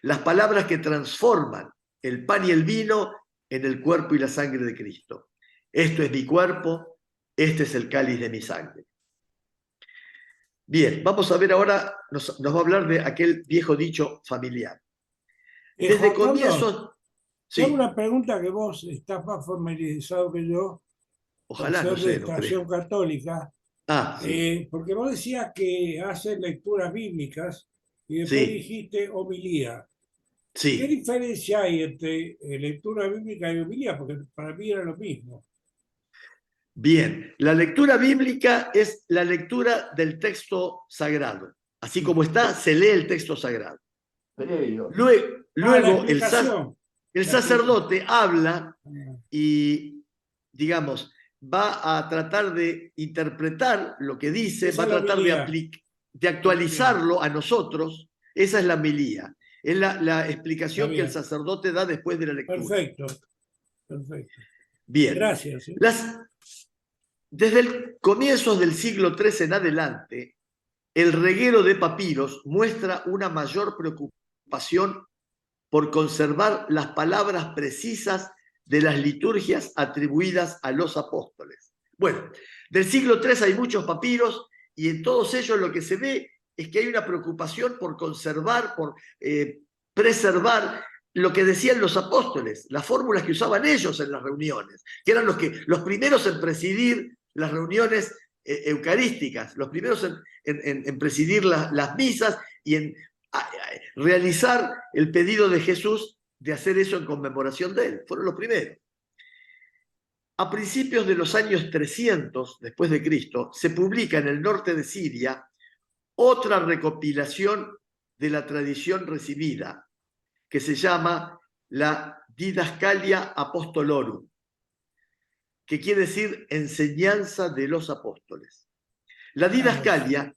Speaker 2: las palabras que transforman el pan y el vino en el cuerpo y la sangre de Cristo. Esto es mi cuerpo, este es el cáliz de mi sangre. Bien, vamos a ver ahora, nos va a hablar de aquel viejo dicho familiar. Desde
Speaker 1: Juan Pablo,
Speaker 2: comienzos... Sí,
Speaker 1: tengo una pregunta que vos estás más familiarizado que yo, por
Speaker 2: ojalá,
Speaker 1: ser
Speaker 2: no
Speaker 1: de
Speaker 2: sé, no
Speaker 1: Estación
Speaker 2: creo.
Speaker 1: Católica,
Speaker 2: Sí,
Speaker 1: porque vos decías que hacen lecturas bíblicas y después
Speaker 2: sí,
Speaker 1: dijiste homilía. ¿Qué
Speaker 2: sí.
Speaker 1: diferencia hay entre lectura bíblica y homilía? Porque para mí era lo mismo.
Speaker 2: Bien, la lectura bíblica es la lectura del texto sagrado. Así como está, se lee el texto sagrado.
Speaker 3: Previo.
Speaker 2: Luego,
Speaker 1: La explicación.
Speaker 2: el
Speaker 1: La
Speaker 2: sacerdote habla
Speaker 1: explicación.
Speaker 2: y, digamos, va a tratar de interpretar lo que dice,
Speaker 1: Esa
Speaker 2: va a
Speaker 1: es la
Speaker 2: tratar
Speaker 1: homilía.
Speaker 2: de actualizarlo a nosotros. Esa es la homilía. Es la explicación
Speaker 1: Está
Speaker 2: que el
Speaker 1: bien.
Speaker 2: sacerdote da después de la lectura.
Speaker 1: Perfecto, perfecto.
Speaker 2: Bien.
Speaker 1: Gracias.
Speaker 2: Desde el comienzo del siglo III en adelante, el reguero de papiros muestra una mayor preocupación por conservar las palabras precisas de las liturgias atribuidas a los apóstoles. Bueno, del siglo III hay muchos papiros y en todos ellos lo que se ve es que hay una preocupación por conservar, por preservar lo que decían los apóstoles, las fórmulas que usaban ellos en las reuniones, que eran los primeros en presidir las reuniones eucarísticas, los primeros en presidir las misas y en realizar el pedido de Jesús de hacer eso en conmemoración de él. Fueron los primeros. A principios de los años 300 después de Cristo, se publica en el norte de Siria otra recopilación de la tradición recibida, que se llama la Didascalia Apostolorum, que quiere decir enseñanza de los apóstoles. La Didascalia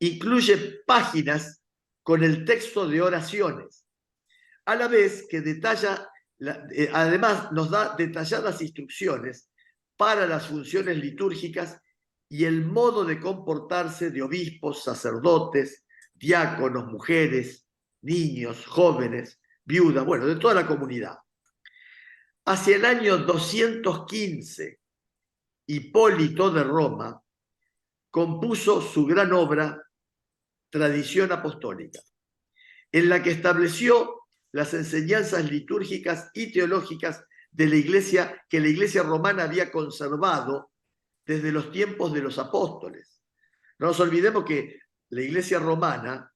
Speaker 2: incluye páginas con el texto de oraciones, a la vez que además nos da detalladas instrucciones para las funciones litúrgicas y el modo de comportarse de obispos, sacerdotes, diáconos, mujeres, niños, jóvenes, viudas, bueno, de toda la comunidad. Hacia el año 215, Hipólito de Roma compuso su gran obra Tradición Apostólica, en la que estableció las enseñanzas litúrgicas y teológicas de la Iglesia que la Iglesia romana había conservado desde los tiempos de los apóstoles. No nos olvidemos que la Iglesia romana,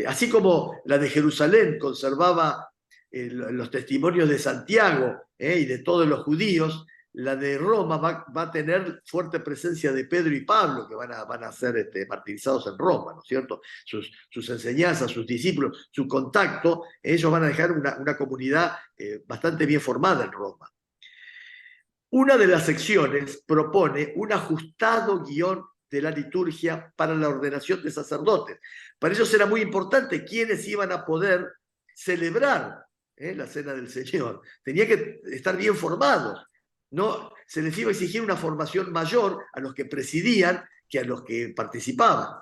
Speaker 2: así como la de Jerusalén conservaba los testimonios de Santiago y de todos los judíos, la de Roma va a tener fuerte presencia de Pedro y Pablo, que van a ser martirizados en Roma, ¿no es cierto? Sus enseñanzas, sus discípulos, su contacto, ellos van a dejar una comunidad bastante bien formada en Roma. Una de las secciones propone un ajustado guión de la liturgia para la ordenación de sacerdotes. Para ellos era muy importante quiénes iban a poder celebrar la Cena del Señor. Tenían que estar bien formados. No se les iba a exigir una formación mayor a los que presidían que a los que participaban.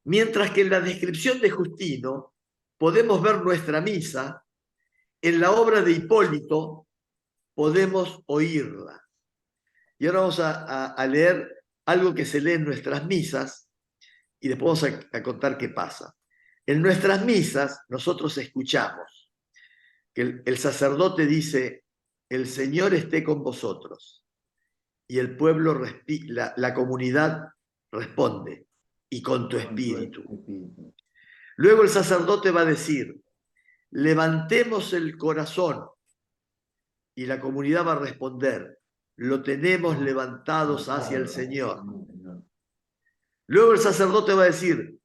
Speaker 2: Mientras que en la descripción de Justino podemos ver nuestra misa, en la obra de Hipólito podemos oírla. Y ahora vamos a leer algo que se lee en nuestras misas y después vamos a contar qué pasa. En nuestras misas nosotros escuchamos que el sacerdote dice: el Señor esté con vosotros. Y el pueblo, la comunidad responde: y con tu espíritu. Luego el sacerdote va a decir: levantemos el corazón. Y la comunidad va a responder: lo tenemos levantados hacia el Señor. Luego el sacerdote va a decir: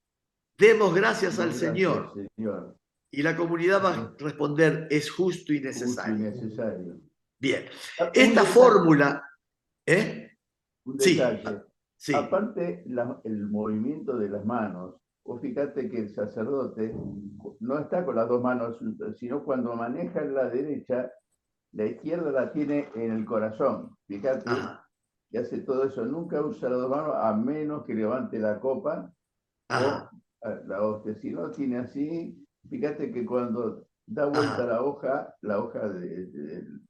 Speaker 2: demos gracias al Señor. Y la comunidad va a responder: es justo y necesario. Bien.
Speaker 3: Un
Speaker 2: Esta
Speaker 3: detalle,
Speaker 2: fórmula, ¿eh?
Speaker 3: un
Speaker 2: Sí,
Speaker 3: detalle.
Speaker 2: sí.
Speaker 3: Aparte, el movimiento de las manos, vos fíjate que el sacerdote no está con las dos manos, sino cuando maneja la derecha, la izquierda la tiene en el corazón. Fíjate
Speaker 2: Ajá,
Speaker 3: que hace todo eso. Nunca usa las dos manos a menos que levante la copa
Speaker 2: ajá,
Speaker 3: o la hostia. Si no tiene así, fíjate que cuando da vuelta
Speaker 2: ajá.
Speaker 3: la hoja del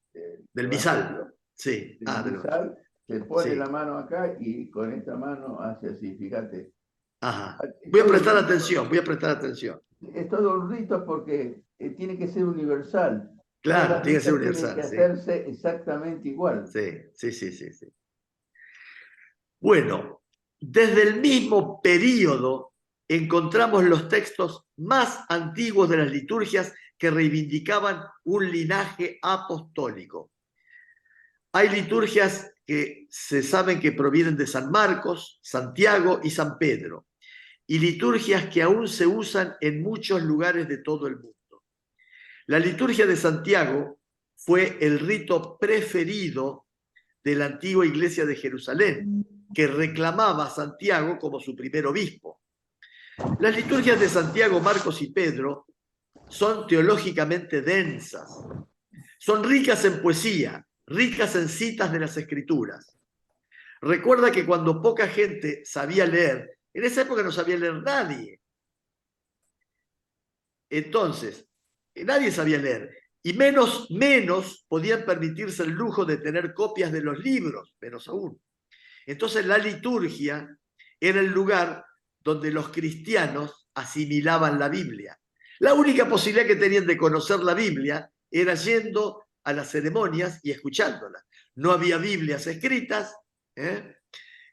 Speaker 2: Del misal.
Speaker 3: evangelio,
Speaker 2: Sí.
Speaker 3: del
Speaker 2: Del evangelio.
Speaker 3: misal, se pone
Speaker 2: Sí.
Speaker 3: la mano acá y con esta mano hace así, fíjate.
Speaker 2: Ajá.
Speaker 3: Es
Speaker 2: Voy a
Speaker 3: todo un
Speaker 2: prestar
Speaker 3: rito,
Speaker 2: atención, voy a prestar atención.
Speaker 3: es todo un rito porque tiene que ser universal. Todas
Speaker 2: Claro,
Speaker 3: las
Speaker 2: tiene que ser
Speaker 3: misas tienen que
Speaker 2: universal, sí.
Speaker 3: hacerse exactamente igual.
Speaker 2: Sí, sí, sí, sí, sí. Bueno, desde el mismo periodo encontramos los textos más antiguos de las liturgias que reivindicaban un linaje apostólico. Hay liturgias que se saben que provienen de San Marcos, Santiago y San Pedro, y liturgias que aún se usan en muchos lugares de todo el mundo. La liturgia de Santiago fue el rito preferido de la antigua iglesia de Jerusalén, que reclamaba a Santiago como su primer obispo. Las liturgias de Santiago, Marcos y Pedro son teológicamente densas, son ricas en poesía, ricas en citas de las Escrituras. Recuerda que cuando poca gente sabía leer, en esa época no sabía leer nadie. Entonces, nadie sabía leer. Y menos podían permitirse el lujo de tener copias de los libros, menos aún. Entonces la liturgia era el lugar donde los cristianos asimilaban la Biblia. La única posibilidad que tenían de conocer la Biblia era yendo a las ceremonias y escuchándolas. No había Biblias escritas, ¿eh?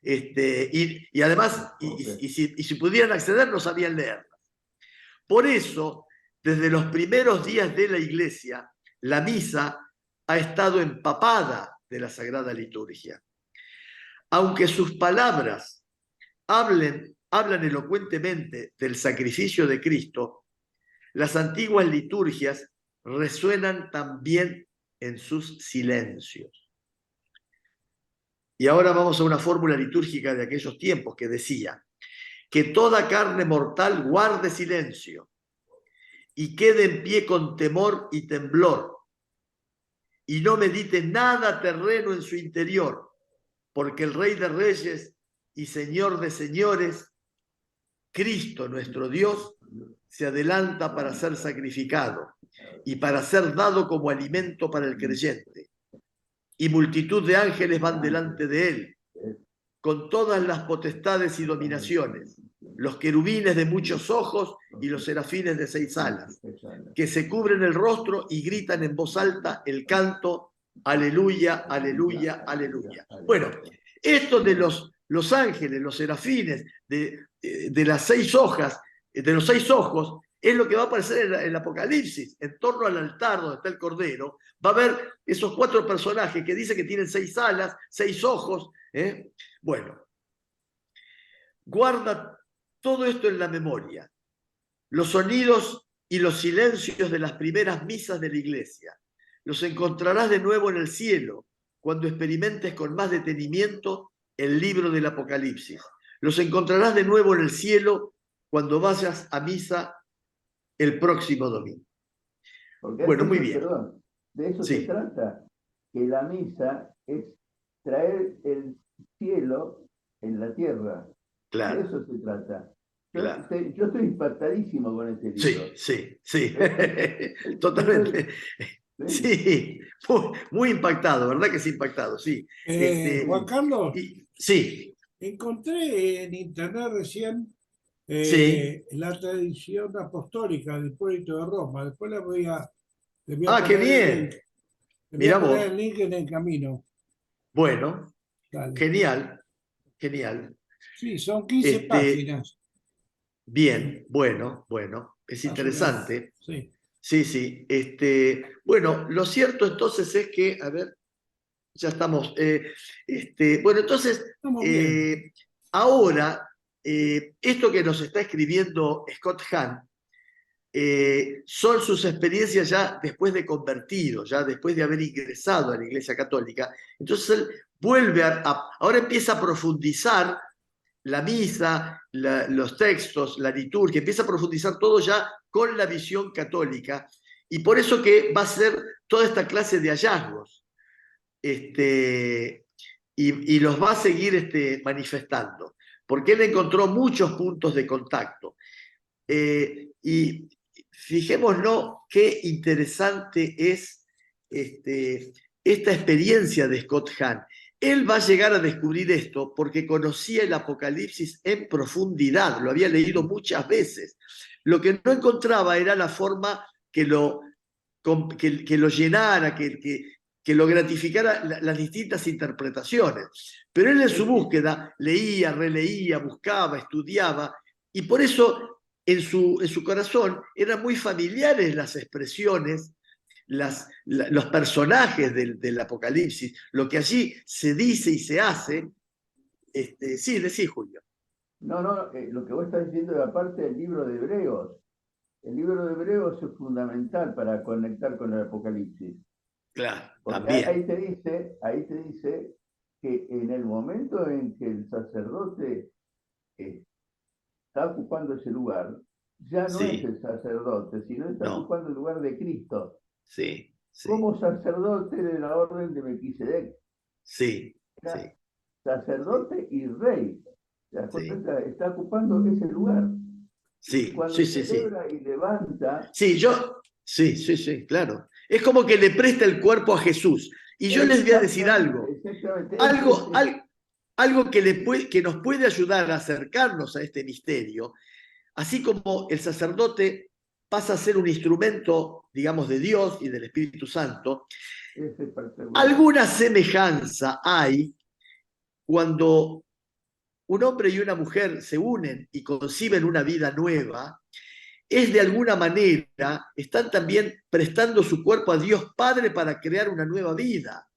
Speaker 2: Y además, si pudieran acceder, no sabían leerlas. Por eso, desde los primeros días de la Iglesia, la misa ha estado empapada de la Sagrada Liturgia. Aunque sus palabras hablan elocuentemente del sacrificio de Cristo, las antiguas liturgias resuenan también en sus silencios. Y ahora vamos a una fórmula litúrgica de aquellos tiempos que decía: que toda carne mortal guarde silencio y quede en pie con temor y temblor, y no medite nada terreno en su interior, porque el Rey de Reyes y Señor de Señores, Cristo nuestro Dios, se adelanta para ser sacrificado y para ser dado como alimento para el creyente. Y multitud de ángeles van delante de él, con todas las potestades y dominaciones, los querubines de muchos ojos y los serafines de 6 alas, que se cubren el rostro y gritan en voz alta el canto aleluya, aleluya, aleluya. Bueno, esto de los ángeles, los serafines, de las 6 hojas, de los 6 ojos, es lo que va a aparecer en el Apocalipsis. En torno al altar donde está el Cordero, va a haber esos 4 personajes que dicen que tienen 6 alas, 6 ojos. Bueno, guarda todo esto en la memoria. Los sonidos y los silencios de las primeras misas de la iglesia los encontrarás de nuevo en el cielo cuando experimentes con más detenimiento el libro del Apocalipsis. Los encontrarás de nuevo en el cielo cuando vayas a misa el próximo domingo.
Speaker 3: Porque
Speaker 2: bueno, muy bien.
Speaker 3: Perdón, de eso
Speaker 2: sí.
Speaker 3: Se trata, que la misa es traer el cielo en la tierra.
Speaker 2: Claro.
Speaker 3: De eso se trata.
Speaker 2: Claro.
Speaker 3: Yo estoy impactadísimo con este libro.
Speaker 2: Sí. Totalmente. Sí, muy impactado, ¿verdad que es impactado? Sí.
Speaker 1: Juan Carlos,
Speaker 2: sí.
Speaker 1: encontré en internet recién
Speaker 2: Sí.
Speaker 1: la tradición apostólica del puerto de Roma. Después le voy a
Speaker 2: qué
Speaker 1: poner
Speaker 2: bien.
Speaker 1: le voy a poner el link en el camino.
Speaker 2: Bueno,
Speaker 1: Dale.
Speaker 2: Genial.
Speaker 1: Sí, son 15 páginas.
Speaker 2: Bien, bueno, es interesante.
Speaker 1: Sí.
Speaker 2: Sí. Bueno, lo cierto entonces es que, a ver, ya estamos. Bueno, entonces, ahora, esto que nos está escribiendo Scott Hahn son sus experiencias ya después de convertido, ya después de haber ingresado a la Iglesia Católica. Entonces él vuelve ahora empieza a profundizar la misa, los textos, la liturgia, empieza a profundizar todo ya con la visión católica, y por eso que va a ser toda esta clase de hallazgos, y los va a seguir manifestando, porque él encontró muchos puntos de contacto. Y fijémonos qué interesante es esta experiencia de Scott Hahn. Él va a llegar a descubrir esto porque conocía el Apocalipsis en profundidad, lo había leído muchas veces. Lo que no encontraba era la forma que lo llenara, que lo gratificara las distintas interpretaciones. Pero él en su búsqueda leía, releía, buscaba, estudiaba, y por eso en su corazón eran muy familiares las expresiones, los personajes del Apocalipsis, lo que allí se dice y se hace. Sí, decí, Julio.
Speaker 3: No, lo que vos estás diciendo es aparte del libro de Hebreos. El libro de Hebreos es fundamental para conectar con el Apocalipsis.
Speaker 2: Claro,
Speaker 3: porque
Speaker 2: también.
Speaker 3: ahí te dice que en el momento en que el sacerdote está ocupando ese lugar, ya no es el sacerdote, sino está ocupando el lugar de Cristo.
Speaker 2: Sí.
Speaker 3: Como sacerdote de la orden de Melquisedec.
Speaker 2: Sí.
Speaker 3: Sacerdote y rey. Está ocupando ese lugar.
Speaker 2: Sí,
Speaker 3: cuando celebra y levanta.
Speaker 2: Sí, claro. Es como que le presta el cuerpo a Jesús. Y yo les voy a decir algo. Algo que nos puede ayudar a acercarnos a este misterio. Así como el sacerdote pasa a ser un instrumento, digamos, de Dios y del Espíritu Santo, alguna semejanza hay cuando un hombre y una mujer se unen y conciben una vida nueva. Es de alguna manera, están también prestando su cuerpo a Dios Padre para crear una nueva vida.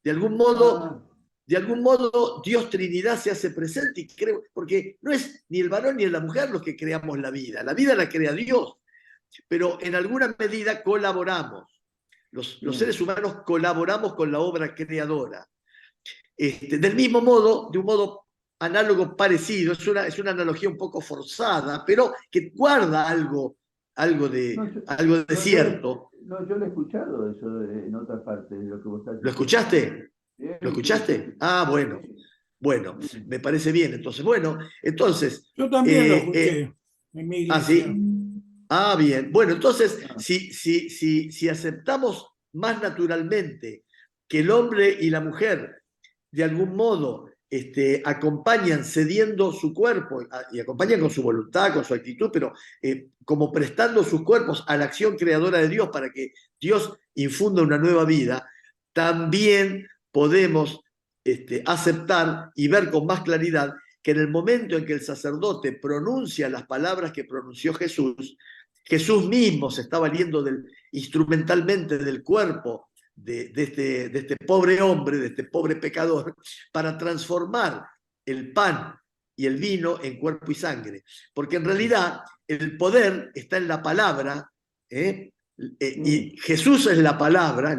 Speaker 2: De algún modo, Dios Trinidad se hace presente, y creo, porque no es ni el varón ni la mujer los que creamos la vida la crea Dios, pero en alguna medida colaboramos. Los seres humanos colaboramos con la obra creadora. Del mismo modo, de un modo análogo parecido, es una analogía un poco forzada, pero que guarda algo de cierto.
Speaker 3: Yo lo he escuchado eso en otras partes de lo que vos estás diciendo.
Speaker 2: ¿Lo escuchaste? ¿Lo escuchaste? Ah, bueno. Bueno, me parece bien. Entonces.
Speaker 1: Yo también lo escuché en mi iglesia.
Speaker 2: ¿Ah, sí? Ah, bien. Bueno, entonces, si aceptamos más naturalmente que el hombre y la mujer de algún modo acompañan cediendo su cuerpo y acompañan con su voluntad, con su actitud, pero como prestando sus cuerpos a la acción creadora de Dios para que Dios infunda una nueva vida, también podemos aceptar y ver con más claridad que en el momento en que el sacerdote pronuncia las palabras que pronunció Jesús, Jesús mismo se está valiendo instrumentalmente del cuerpo de este pobre hombre, de este pobre pecador, para transformar el pan y el vino en cuerpo y sangre. Porque en realidad el poder está en la palabra, y Jesús es la palabra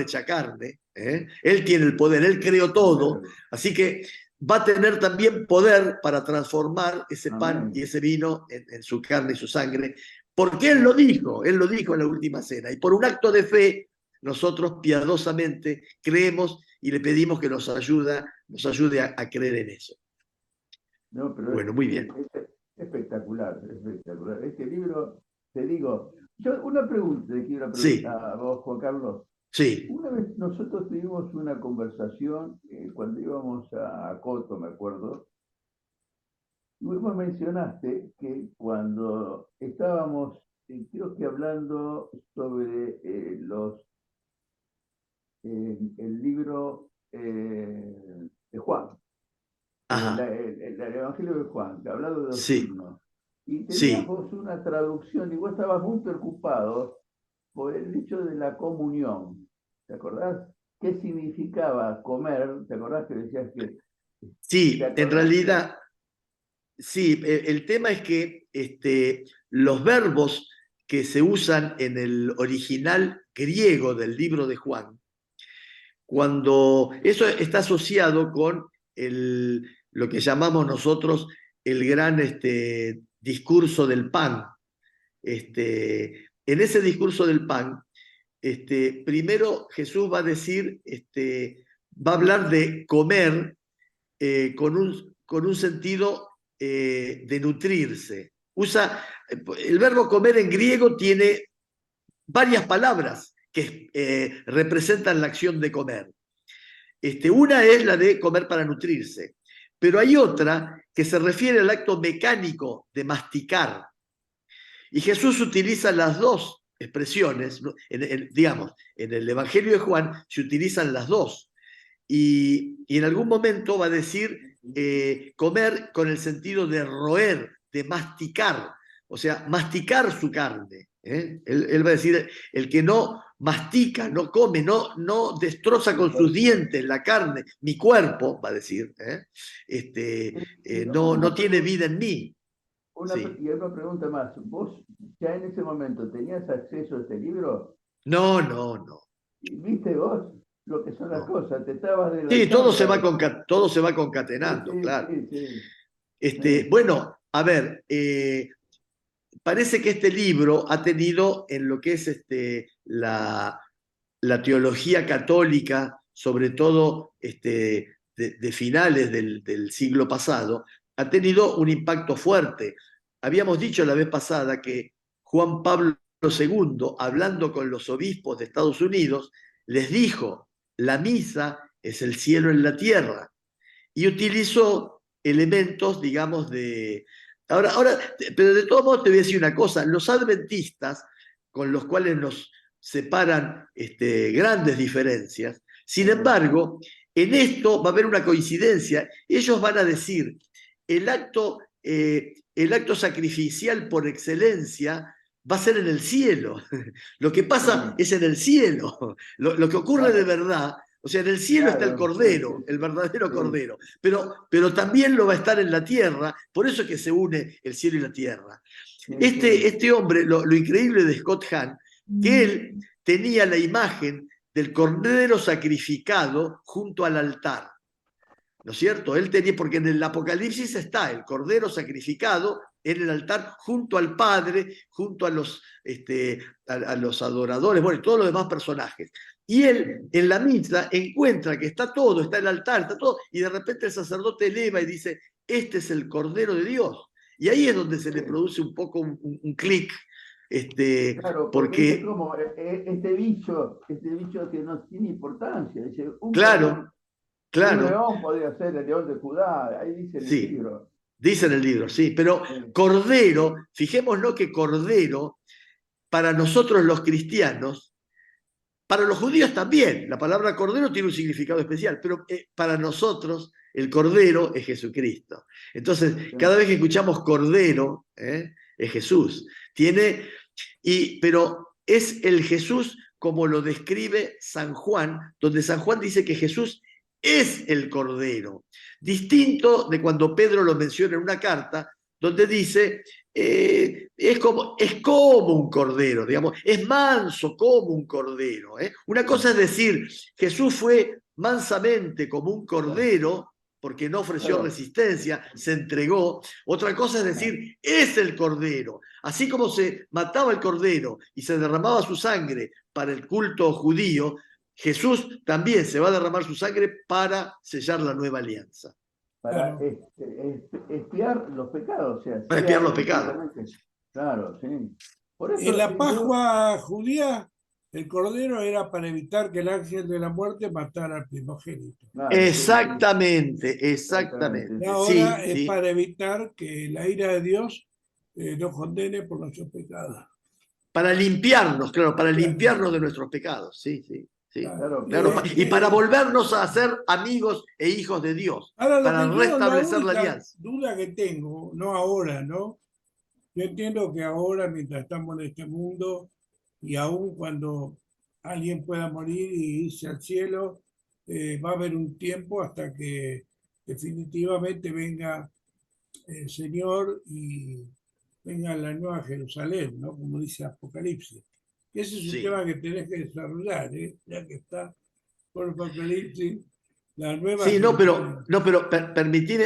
Speaker 2: hecha carne, Él tiene el poder, Él creó todo, así que va a tener también poder para transformar ese pan y ese vino en su carne y su sangre, porque Él lo dijo en la última cena, y por un acto de fe nosotros piadosamente creemos y le pedimos que nos ayude a creer en eso.
Speaker 3: No, pero
Speaker 2: bueno, muy bien.
Speaker 3: Espectacular. Este libro, te digo, una pregunta te quiero preguntar a vos, Juan Carlos.
Speaker 2: Sí.
Speaker 3: Una vez nosotros tuvimos una conversación cuando íbamos a Coto, me acuerdo, y vos mencionaste que cuando estábamos, creo que hablando sobre el libro de Juan, el Evangelio de Juan, que hablaba de los signos, y teníamos una traducción, y vos estabas muy preocupado por el hecho de la comunión. ¿Te acordás? ¿Qué significaba comer? ¿Te acordás que decías que...
Speaker 2: Sí, en realidad, sí, el tema es que los verbos que se usan en el original griego del libro de Juan, cuando eso está asociado con lo que llamamos nosotros el gran discurso del pan. En ese discurso del pan, primero Jesús va a decir, va a hablar de comer con un sentido de nutrirse. El verbo comer en griego tiene varias palabras que representan la acción de comer. Una es la de comer para nutrirse, pero hay otra que se refiere al acto mecánico de masticar. Y Jesús utiliza las dos expresiones, ¿no? Digamos, en el Evangelio de Juan se utilizan las dos. Y en algún momento va a decir comer con el sentido de roer, de masticar, o sea, masticar su carne. Él va a decir, el que no mastica, no come, no destroza con sus dientes la carne, mi cuerpo, va a decir, no tiene vida en mí.
Speaker 3: Y una pregunta más, ¿vos ya en ese momento tenías acceso a este libro?
Speaker 2: No.
Speaker 3: ¿Viste vos lo que son las cosas? Te estabas de
Speaker 2: Sí, todo se va concatenando,
Speaker 3: sí,
Speaker 2: claro.
Speaker 3: Sí.
Speaker 2: Bueno, a ver, parece que este libro ha tenido en lo que es la teología católica, sobre todo de finales del siglo pasado, ha tenido un impacto fuerte. Habíamos dicho la vez pasada que Juan Pablo II, hablando con los obispos de Estados Unidos, les dijo, la misa es el cielo en la tierra, y utilizó elementos, digamos, de... Ahora, pero de todos modos te voy a decir una cosa, los adventistas, con los cuales nos separan grandes diferencias, sin embargo, en esto va a haber una coincidencia. Ellos van a decir, el acto sacrificial por excelencia va a ser en el cielo. Lo que pasa es en el cielo. Lo que ocurre de verdad, o sea, en el cielo está el Cordero, el verdadero Cordero, pero también lo va a estar en la tierra, por eso es que se une el cielo y la tierra. Este hombre, lo increíble de Scott Hahn, que él tenía la imagen del Cordero sacrificado junto al altar. ¿No es cierto? Él tenía, porque en el Apocalipsis está el Cordero sacrificado en el altar junto al Padre, junto a los adoradores, bueno, y todos los demás personajes. Y él en la misa encuentra que está todo, está el altar, está todo, y de repente el sacerdote eleva y dice, este es el Cordero de Dios. Y ahí es donde se le produce un poco un clic.
Speaker 3: Claro, porque es como este bicho que no tiene importancia. Dice,
Speaker 2: claro.
Speaker 3: Un león podría ser el león de Judá, ahí dice en el libro.
Speaker 2: Dice en el libro, sí, pero Cordero, fijémonos que Cordero, para nosotros los cristianos, para los judíos también, la palabra Cordero tiene un significado especial, pero para nosotros el Cordero es Jesucristo. Entonces, cada vez que escuchamos Cordero, es Jesús. Pero es el Jesús como lo describe San Juan, donde San Juan dice que Jesús es el Cordero. Distinto de cuando Pedro lo menciona en una carta, donde dice, es como un cordero, digamos, es manso como un cordero. Una cosa es decir, Jesús fue mansamente como un cordero, porque no ofreció resistencia, se entregó. Otra cosa es decir, es el Cordero. Así como se mataba el Cordero y se derramaba su sangre para el culto judío, Jesús también se va a derramar su sangre para sellar la nueva alianza.
Speaker 3: Para expiar los pecados. O sea,
Speaker 2: para expiar los pecados.
Speaker 3: Claro, sí. Por eso,
Speaker 1: en la Pascua judía, el Cordero era para evitar que el ángel de la muerte matara al primogénito.
Speaker 2: Claro, exactamente.
Speaker 1: Y ahora es para evitar que la ira de Dios nos condene por nuestros pecados.
Speaker 2: Para limpiarnos, claro, para limpiarnos de nuestros pecados, sí. Claro. Y para volvernos a ser amigos e hijos de Dios,
Speaker 1: ahora,
Speaker 2: para restablecer la alianza.
Speaker 1: Duda que tengo, no ahora, ¿no? Yo entiendo que ahora, mientras estamos en este mundo, y aún cuando alguien pueda morir y irse al cielo, va a haber un tiempo hasta que definitivamente venga el Señor y venga la nueva Jerusalén, ¿no? Como dice Apocalipsis. Ese es un
Speaker 2: Sí.
Speaker 1: tema que tenés que desarrollar, ¿eh? Ya que está por Apocalipsis, la nueva
Speaker 2: Sí,
Speaker 1: Jerusalén.
Speaker 2: pero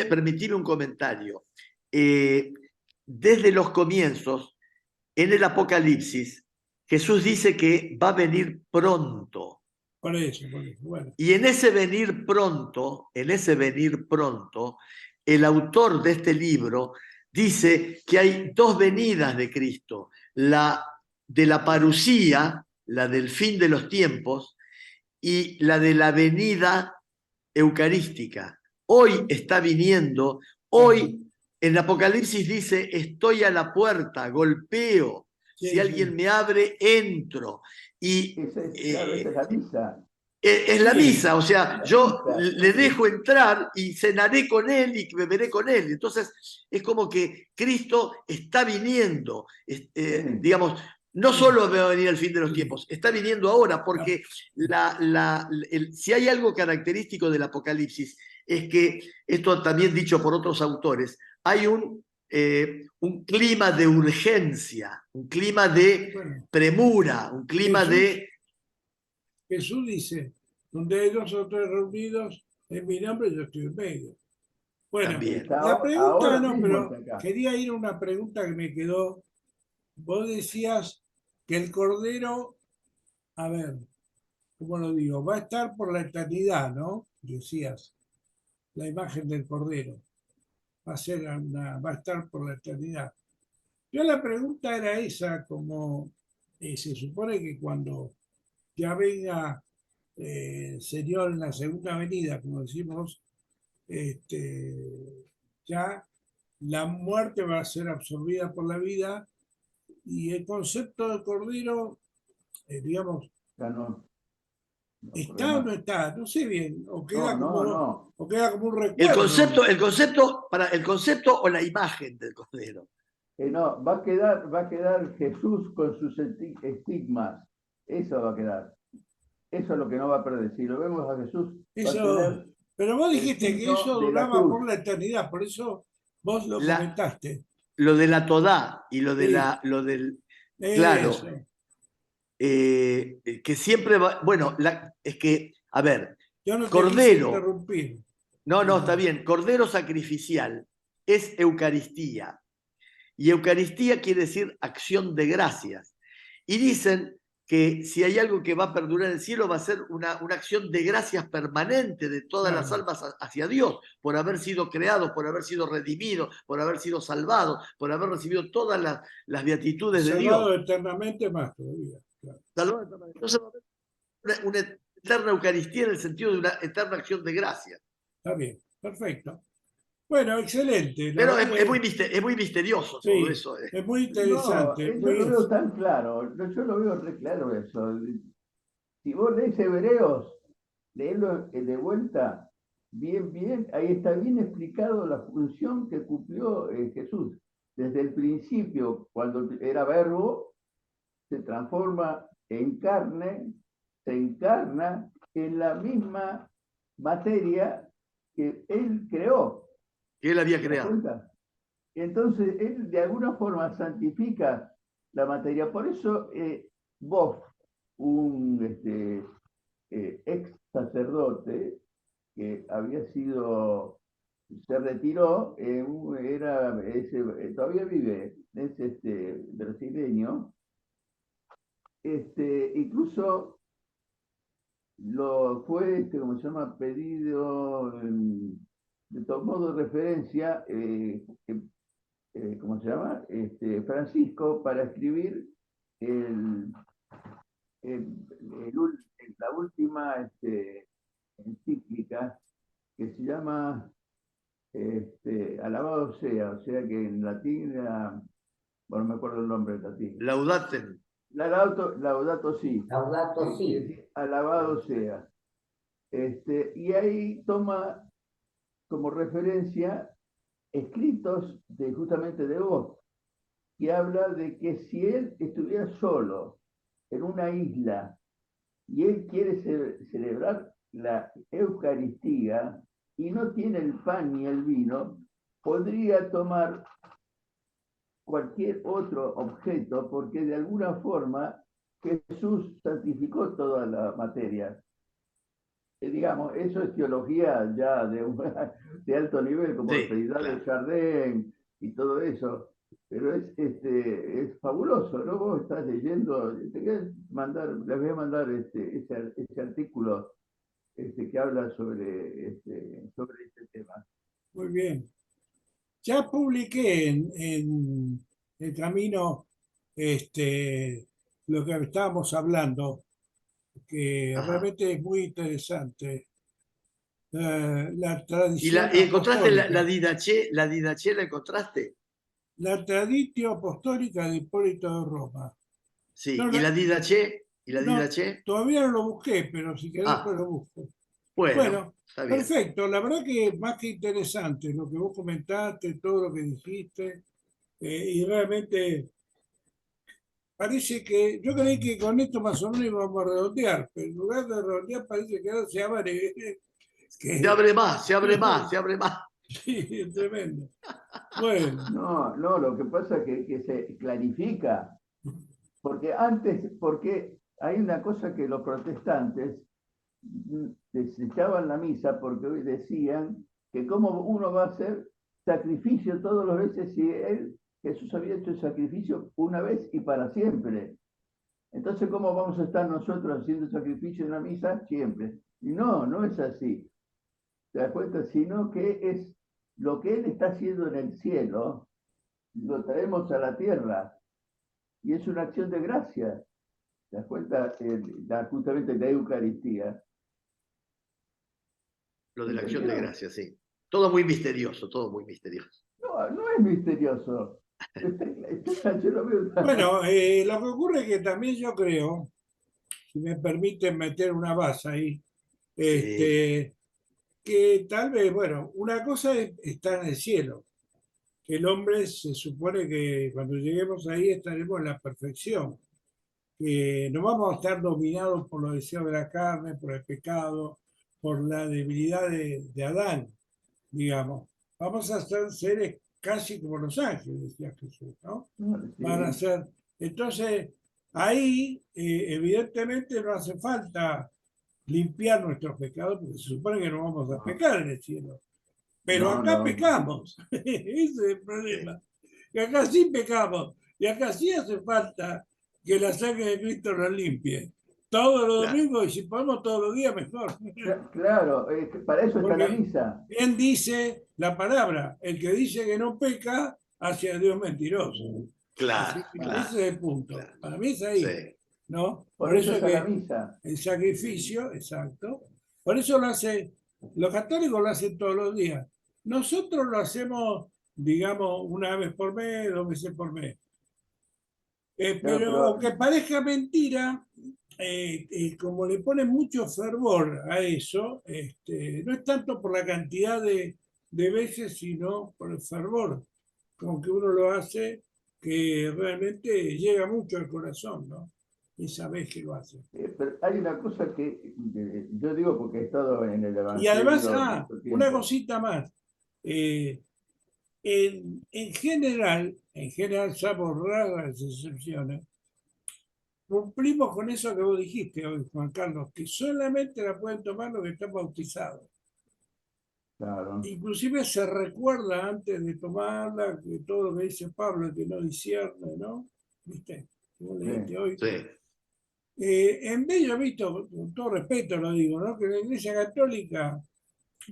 Speaker 2: permitime un comentario. Desde los comienzos, en el Apocalipsis, Jesús dice que va a venir pronto.
Speaker 1: Por eso, bueno.
Speaker 2: Y en ese venir pronto, el autor de este libro dice que hay dos venidas de Cristo, la de la parusía, la del fin de los tiempos, y la de la venida eucarística. Hoy está viniendo, hoy en Apocalipsis dice, estoy a la puerta, golpeo,
Speaker 1: Sí,
Speaker 2: si alguien me abre, entro. Y
Speaker 3: Claro, esa es la misa.
Speaker 2: es la
Speaker 1: Sí.
Speaker 2: misa, o sea, yo
Speaker 3: misa,
Speaker 2: le
Speaker 3: sí.
Speaker 2: dejo entrar y cenaré con él y beberé con él. Entonces, es como que Cristo está viniendo, digamos, no solo va a venir al fin de los tiempos, está viniendo ahora, porque si hay algo característico del Apocalipsis, es que, esto también dicho por otros autores, hay un clima de urgencia, un clima de
Speaker 1: Bueno,
Speaker 2: premura, un clima de...
Speaker 1: Jesús dice, donde hay dos o tres reunidos en mi nombre, yo estoy en medio. Bueno,
Speaker 2: También.
Speaker 1: la pregunta
Speaker 3: Ahora
Speaker 1: no,
Speaker 3: mismo
Speaker 1: pero
Speaker 3: está acá.
Speaker 1: quería ir a una pregunta que me quedó. Vos decías que el Cordero, a ver, ¿cómo lo digo? Va a estar por la eternidad, ¿no? Decías, la imagen del Cordero. Va a estar por la eternidad. Yo la pregunta era esa, como se supone que cuando ya venga el Señor en la segunda venida, como decimos, ya la muerte va a ser absorbida por la vida y el concepto de Cordero, digamos,
Speaker 3: Ya no ocurre
Speaker 1: ¿está o
Speaker 3: más.
Speaker 1: no está? No sé bien, o
Speaker 3: No,
Speaker 1: queda
Speaker 3: no,
Speaker 1: como,
Speaker 3: no.
Speaker 1: o queda como un
Speaker 2: El
Speaker 1: recuerdo.
Speaker 2: concepto o la imagen del Cordero.
Speaker 3: No, va a quedar Jesús con sus estigmas. Eso va a quedar. Eso es lo que no va a perder. Si lo vemos a Jesús, va a
Speaker 1: Eso,
Speaker 3: tener
Speaker 1: pero vos
Speaker 3: el
Speaker 1: dijiste que
Speaker 3: signo
Speaker 1: eso
Speaker 3: de la
Speaker 1: duraba
Speaker 3: cruz.
Speaker 1: por la eternidad, por eso vos lo
Speaker 2: La,
Speaker 1: comentaste.
Speaker 2: lo de la Todá y
Speaker 1: Sí,
Speaker 2: lo del, claro,
Speaker 1: eso.
Speaker 2: que siempre va, bueno, es que, a ver,
Speaker 1: Yo no te quise
Speaker 2: Cordero,
Speaker 1: interrumpir.
Speaker 2: no, está bien, Cordero sacrificial es Eucaristía. Y Eucaristía quiere decir acción de gracias. Y dicen que si hay algo que va a perdurar en el cielo, va a ser una acción de gracias permanente de todas las
Speaker 1: Claro.
Speaker 2: almas hacia Dios, por haber sido creados, por haber sido redimidos, por haber sido salvados, por haber recibido todas las beatitudes de
Speaker 1: Salvado
Speaker 2: Dios.
Speaker 1: eternamente más todavía. Claro.
Speaker 2: Entonces va a haber una eterna Eucaristía en el sentido de una eterna acción de gracias.
Speaker 1: Está bien, perfecto. Bueno, excelente. La
Speaker 2: Pero
Speaker 1: verdad que
Speaker 2: es muy misterioso todo
Speaker 1: sí,
Speaker 2: eso.
Speaker 1: es muy
Speaker 3: No,
Speaker 1: interesante.
Speaker 3: eso lo veo tan claro. Yo lo veo re claro eso. Si vos lees Hebreos, leerlo de vuelta, bien, ahí está bien explicado la función que cumplió Jesús. Desde el principio, cuando era verbo, se transforma en carne, se encarna en la misma materia que él creó.
Speaker 2: Que él había
Speaker 3: ¿Te das
Speaker 2: creado.
Speaker 3: cuenta? Entonces, él de alguna forma santifica la materia. Por eso, vos, un ex sacerdote que había sido, se retiró, todavía vive, es brasileño, incluso lo fue, ¿cómo se llama? Pedido, de todo modo de referencia, ¿cómo se llama? Francisco, para escribir el, la última encíclica que se llama Alabado sea, o sea que en latín era, bueno, no me acuerdo el nombre en latín.
Speaker 2: Laudaten.
Speaker 3: Laudato si.
Speaker 4: Laudato si.
Speaker 3: Es decir, alabado sea. Y ahí toma como referencia escritos justamente de vos, que habla de que si él estuviera solo en una isla y él quiere celebrar la Eucaristía y no tiene el pan ni el vino, podría tomar cualquier otro objeto, porque de alguna forma Jesús santificó toda la materia. Digamos, eso es teología ya de alto nivel, como
Speaker 2: Sí,
Speaker 3: el Felicidad
Speaker 2: claro.
Speaker 3: del Jardín y todo eso. Pero es fabuloso, ¿no? Vos estás leyendo, les voy a mandar ese artículo que habla sobre este tema.
Speaker 1: Muy bien. Ya publiqué en el camino lo que estábamos hablando, que
Speaker 2: Ajá.
Speaker 1: realmente es muy interesante. La
Speaker 2: ¿Y
Speaker 1: tradición
Speaker 2: encontraste la
Speaker 1: apostólica,
Speaker 2: Didache? ¿La Didache la encontraste?
Speaker 1: la traditio apostólica de Hipólito de Roma.
Speaker 2: Sí.
Speaker 1: No,
Speaker 2: ¿Y la Didache? ¿Y la
Speaker 1: no,
Speaker 2: Didache?
Speaker 1: todavía no lo busqué, pero si querés después
Speaker 2: Ah,
Speaker 1: lo busco.
Speaker 2: bueno,
Speaker 1: Bueno,
Speaker 2: está bien.
Speaker 1: perfecto. La verdad que más que interesante lo que vos comentaste, todo lo que dijiste, y realmente parece que yo creí que con esto más o menos íbamos a redondear, pero en lugar de redondear parece que ahora se abre.
Speaker 2: Se abre más, se abre más,
Speaker 1: Sí,
Speaker 2: se abre más.
Speaker 1: es tremendo. Bueno,
Speaker 3: No, no, lo que pasa es que se clarifica, porque hay una cosa que los protestantes desechaban la misa porque hoy decían que cómo uno va a hacer sacrificio todas las veces si Jesús había hecho el sacrificio una vez y para siempre. Entonces, ¿cómo vamos a estar nosotros haciendo sacrificio en la misa siempre? Y no, no es así. ¿Te das cuenta? Sino que es lo que Él está haciendo en el cielo, lo traemos a la tierra y es una acción de gracia. ¿Te das cuenta? Justamente la Eucaristía.
Speaker 2: Lo de la acción de
Speaker 3: ¿Entendieron?
Speaker 2: gracia, sí. Todo muy misterioso, todo muy misterioso.
Speaker 3: No, no es misterioso. Yo lo veo
Speaker 1: bueno, lo que ocurre es que también yo creo, si me permiten meter una base ahí,
Speaker 2: Sí,
Speaker 1: que tal vez, bueno, una cosa es estar en el cielo, que el hombre se supone que cuando lleguemos ahí estaremos en la perfección, que no vamos a estar dominados por los deseos de la carne, por el pecado, por la debilidad de Adán, digamos. Vamos a ser seres casi como los ángeles, decía Jesús, ¿no? Van a
Speaker 3: sí.
Speaker 1: ser. Entonces, ahí evidentemente no hace falta limpiar nuestros pecados, porque se supone que no vamos a
Speaker 3: No,
Speaker 1: pecar en el cielo. Pero
Speaker 3: no,
Speaker 1: acá
Speaker 3: no.
Speaker 1: pecamos, ese es el
Speaker 2: sí,
Speaker 1: problema. Y acá sí pecamos, y acá sí hace falta que la sangre de Cristo nos limpie. Todos los
Speaker 2: claro.
Speaker 1: domingos, y si podemos todos los días, mejor.
Speaker 3: Claro, para eso está la
Speaker 1: Porque
Speaker 3: misa.
Speaker 1: bien dice la palabra, el que dice que no peca, hace a Dios mentiroso.
Speaker 2: Claro,
Speaker 1: Así que
Speaker 2: claro,
Speaker 1: ese es el punto.
Speaker 2: claro.
Speaker 1: Para mí es
Speaker 2: Sí,
Speaker 1: ahí, ¿no?
Speaker 3: Por
Speaker 1: Por
Speaker 3: eso
Speaker 1: eso es
Speaker 3: está la
Speaker 1: que
Speaker 3: misa.
Speaker 1: el sacrificio, exacto, por eso lo hace, los católicos lo hacen todos los días. Nosotros lo hacemos, digamos, una vez por mes, 2 veces por mes.
Speaker 3: No,
Speaker 1: Pero
Speaker 3: pero
Speaker 1: aunque parezca mentira, como le ponen mucho fervor a eso, no es tanto por la cantidad de veces, sino por el fervor con que uno lo hace, que realmente llega mucho al corazón, ¿no? Esa vez que lo hace.
Speaker 3: pero hay una cosa que yo digo porque he estado en el
Speaker 1: Y además,
Speaker 3: Evangelio mucho
Speaker 1: una
Speaker 3: tiempo.
Speaker 1: cosita más. Eh, en general, salvo raras excepciones, cumplimos con eso que vos dijiste hoy, Juan Carlos, que solamente la pueden tomar los que están bautizados.
Speaker 3: Claro,
Speaker 1: Inclusive se recuerda antes de tomarla que todo lo que dice Pablo, que no discierne, ¿no? ¿Viste? Vos
Speaker 3: sí.
Speaker 1: leíste hoy.
Speaker 2: sí,
Speaker 1: En vez, yo he visto, con todo respeto lo digo, ¿no? Que la Iglesia Católica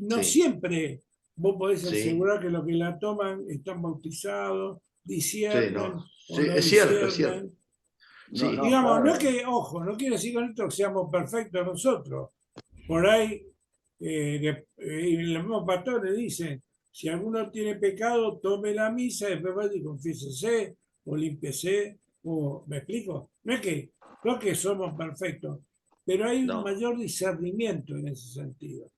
Speaker 1: no
Speaker 2: sí,
Speaker 1: siempre vos podés
Speaker 2: sí,
Speaker 1: asegurar que los que la toman están bautizados,
Speaker 2: sí, no.
Speaker 1: disciernen o
Speaker 2: Sí,
Speaker 1: no
Speaker 2: es cierto, es cierto.
Speaker 1: disciernen.
Speaker 3: No,
Speaker 2: Sí,
Speaker 3: no,
Speaker 1: Digamos, no es
Speaker 3: claro.
Speaker 1: que, ojo, no quiere decir con esto que seamos perfectos nosotros. Por ahí, los mismos pastores dicen, si alguno tiene pecado, tome la misa, después vaya y confiésese, o límpiese, o, ¿me explico? No es que somos perfectos, pero hay un
Speaker 2: no.
Speaker 1: mayor discernimiento en ese sentido.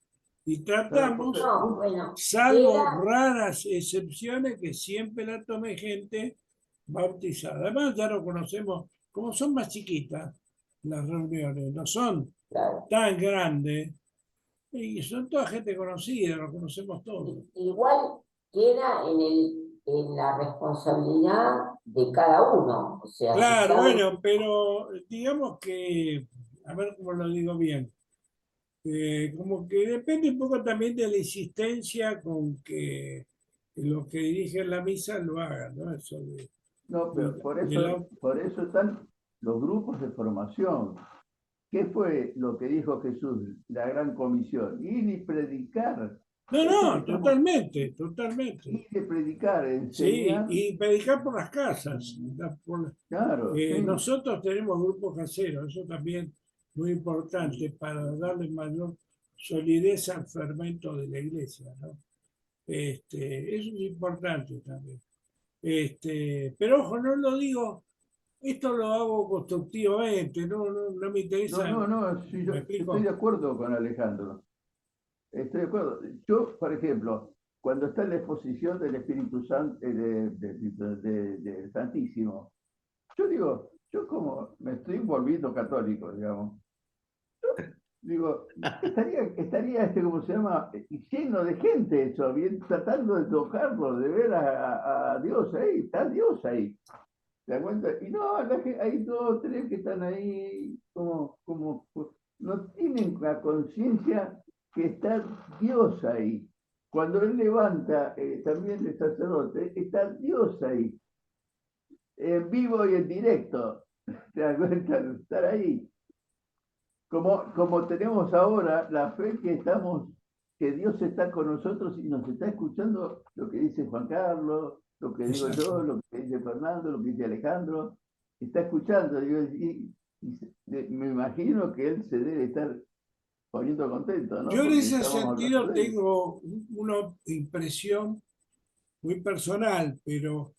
Speaker 1: Y
Speaker 3: Claro, porque
Speaker 1: tratamos,
Speaker 4: No, bueno,
Speaker 1: salvo
Speaker 4: queda,
Speaker 1: raras excepciones, que siempre la tome gente bautizada. Además, ya lo conocemos, como son más chiquitas las reuniones, no son
Speaker 4: claro,
Speaker 1: tan grandes, y son toda gente conocida, los conocemos todos.
Speaker 4: igual queda en la responsabilidad de cada uno. O sea, si
Speaker 1: Claro,
Speaker 4: cada
Speaker 1: bueno, pero digamos que, a ver cómo lo digo bien, como que depende un poco también de la insistencia con que los que dirigen la misa lo hagan, ¿no? Eso
Speaker 3: No, pero
Speaker 1: de la-
Speaker 3: por eso están los grupos de formación. ¿Qué fue lo que dijo Jesús, la gran comisión? Ir y predicar.
Speaker 1: No,
Speaker 3: Eso que
Speaker 1: no,
Speaker 3: estamos,
Speaker 1: totalmente, totalmente.
Speaker 3: ir y predicar,
Speaker 1: Sí,
Speaker 3: enseñar.
Speaker 1: y predicar por las casas.
Speaker 3: Claro, sí.
Speaker 1: Nosotros tenemos grupos caseros, eso también muy importante para darle mayor solidez al fermento de la iglesia, ¿no? Eso es importante también. Pero ojo, no lo digo, esto lo hago constructivamente, no me
Speaker 3: No,
Speaker 1: interesa,
Speaker 3: no, no, sí, yo
Speaker 1: ¿me
Speaker 3: estoy de
Speaker 1: explico?
Speaker 3: acuerdo con Alejandro. Estoy de acuerdo. Yo, por ejemplo, cuando está en la exposición del Espíritu Santo, del Santísimo, yo digo, yo como me estoy volviendo católico, digamos, digo, estaría ¿cómo se llama? Lleno de gente eso, bien, tratando de tocarlo, de ver a Dios ahí, está Dios ahí. ¿Te das cuenta? Y no, hay dos, tres que están ahí no tienen la conciencia que está Dios ahí. Cuando él levanta también el sacerdote, está Dios ahí, en vivo y en directo. ¿Te das cuenta? Estar ahí. Como tenemos ahora la fe que estamos, que Dios está con nosotros y nos está escuchando lo que dice Juan Carlos, lo que digo yo,
Speaker 1: Exacto.
Speaker 3: lo que dice Fernando, lo que dice Alejandro, está escuchando. Digo, me imagino que él se debe estar poniendo contento, ¿no?
Speaker 1: Yo en
Speaker 3: Porque
Speaker 1: ese
Speaker 3: estamos hablando
Speaker 1: sentido
Speaker 3: de él.
Speaker 1: tengo una impresión muy personal, pero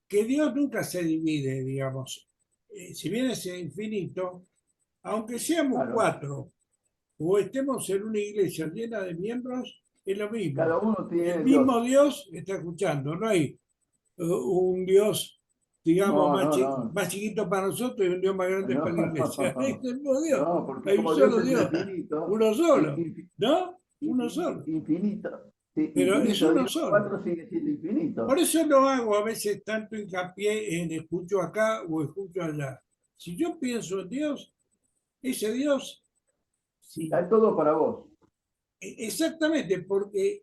Speaker 1: que Dios nunca se divide, digamos. Si bien es infinito, aunque seamos
Speaker 3: Claro,
Speaker 1: cuatro o estemos en una iglesia llena de miembros, es lo mismo.
Speaker 3: cada uno
Speaker 1: El
Speaker 3: tiene Dios.
Speaker 1: mismo Dios está escuchando, no hay un Dios, digamos,
Speaker 3: No, no, no.
Speaker 1: más chiquito para nosotros y un Dios más grande
Speaker 3: No,
Speaker 1: para la iglesia. Es el mismo Dios,
Speaker 3: no, porque
Speaker 1: hay un
Speaker 3: como Dios
Speaker 1: solo
Speaker 3: es
Speaker 1: Dios,
Speaker 3: infinito,
Speaker 1: uno solo,
Speaker 3: infinito,
Speaker 1: ¿no? Uno solo.
Speaker 3: infinito, sí,
Speaker 1: Pero es
Speaker 3: infinito,
Speaker 1: uno
Speaker 3: Dios
Speaker 1: solo.
Speaker 3: 4 sigue siendo
Speaker 1: Por
Speaker 3: infinito.
Speaker 1: eso no hago a veces tanto hincapié en escucho acá o escucho allá. Si yo pienso en Dios, ese Dios, sí,
Speaker 3: Está todo para vos.
Speaker 1: exactamente, porque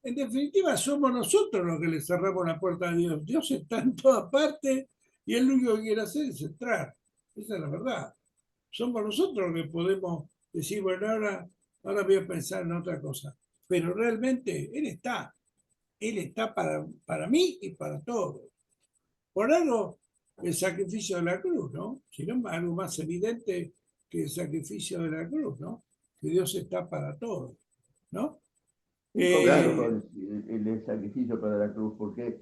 Speaker 1: en definitiva somos nosotros los que le cerramos la puerta a Dios. Dios está en toda parte y él lo único que quiere hacer es entrar. Esa es la verdad. Somos nosotros los que podemos decir, bueno, ahora voy a pensar en otra cosa. Pero realmente Él está para mí y para todos. Por algo, el sacrificio de la cruz, ¿no? Si no, algo más evidente que el sacrificio de la cruz, ¿no? Que Dios está para todos, ¿no?
Speaker 3: Sí, concuerdo
Speaker 1: Eh,
Speaker 3: con el sacrificio para la cruz, porque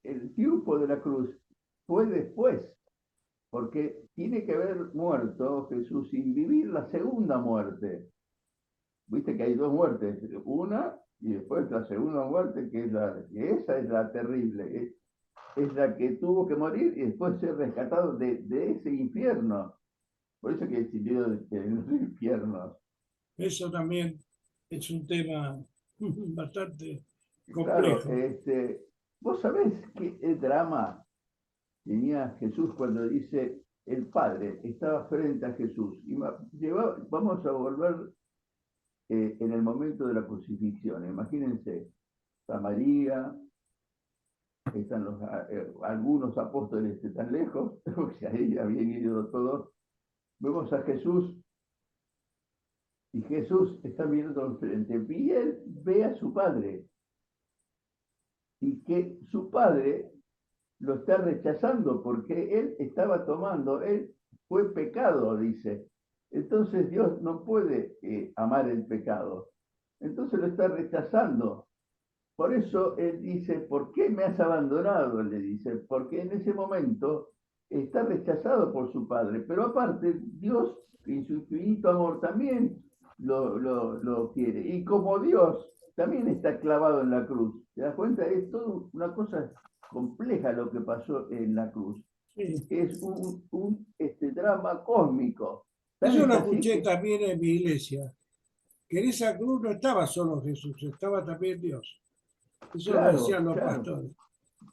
Speaker 3: el triunfo de la cruz fue después, porque tiene que haber muerto Jesús sin vivir la segunda muerte. Viste que hay dos muertes, una y después la segunda muerte, que esa es la terrible, es la que tuvo que morir y después ser rescatado de ese infierno. Por eso que decidió en los infiernos.
Speaker 1: Eso también es un tema bastante
Speaker 3: Claro,
Speaker 1: complejo.
Speaker 3: vos sabés qué drama tenía Jesús cuando dice el Padre estaba frente a Jesús. Vamos a volver en el momento de la crucifixión. Imagínense, está María, están algunos apóstoles que están lejos, porque ahí habían ido todos. Vemos a Jesús y Jesús está mirando enfrente y él ve a su Padre y que su Padre lo está rechazando porque él fue pecado, dice. Entonces Dios no puede amar el pecado. Entonces lo está rechazando. Por eso él dice, ¿por qué me has abandonado? Le dice, porque en ese momento está rechazado por su padre. Pero aparte, Dios, en su infinito amor, también lo quiere. Y como Dios también está clavado en la cruz. ¿Te das cuenta? Es toda una cosa compleja lo que pasó en la cruz.
Speaker 1: Sí.
Speaker 3: Es un drama cósmico. Tan
Speaker 1: Eso
Speaker 3: es
Speaker 1: lo
Speaker 3: así
Speaker 1: escuché
Speaker 3: que,
Speaker 1: también en mi iglesia, que en esa cruz no estaba solo Jesús, estaba también Dios. Eso lo
Speaker 3: Claro,
Speaker 1: decían los
Speaker 3: claro.
Speaker 1: pastores.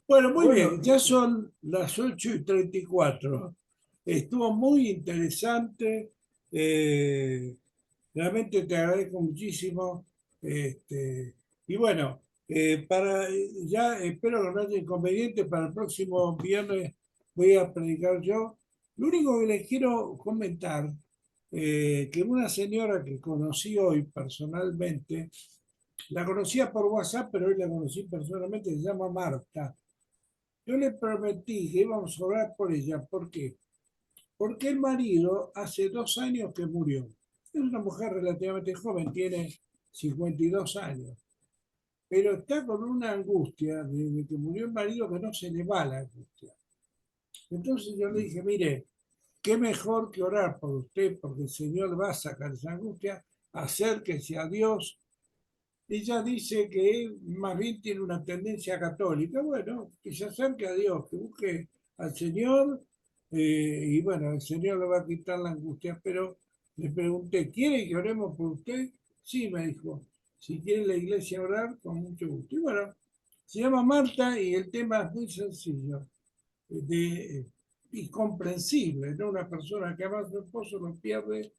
Speaker 1: Bueno, muy
Speaker 3: Bueno,
Speaker 1: bien, ya son las 8:34. Estuvo muy interesante. Realmente te agradezco muchísimo. Y bueno, ya espero que no haya inconvenientes. Para el próximo viernes voy a predicar yo. Lo único que les quiero comentar, que una señora que conocí hoy personalmente, la conocía por WhatsApp, pero hoy la conocí personalmente, se llama Marta. Yo le prometí que íbamos a orar por ella. ¿Por qué? Porque el marido hace 2 años que murió. Es una mujer relativamente joven, tiene 52 años, pero está con una angustia desde que murió el marido que no se le va la angustia. Entonces yo le dije, mire, qué mejor que orar por usted, porque el Señor va a sacar esa angustia, acérquese a Dios. Ella dice que más bien tiene una tendencia católica. Bueno, que se acerque a Dios, que busque al Señor, y bueno, el Señor le va a quitar la angustia. Pero le pregunté, ¿quiere que oremos por usted? Sí, me dijo, si quiere la iglesia orar, con mucho gusto. Y bueno, se llama Marta y el tema es muy sencillo y comprensible, ¿no? Una persona que ama a su esposo lo pierde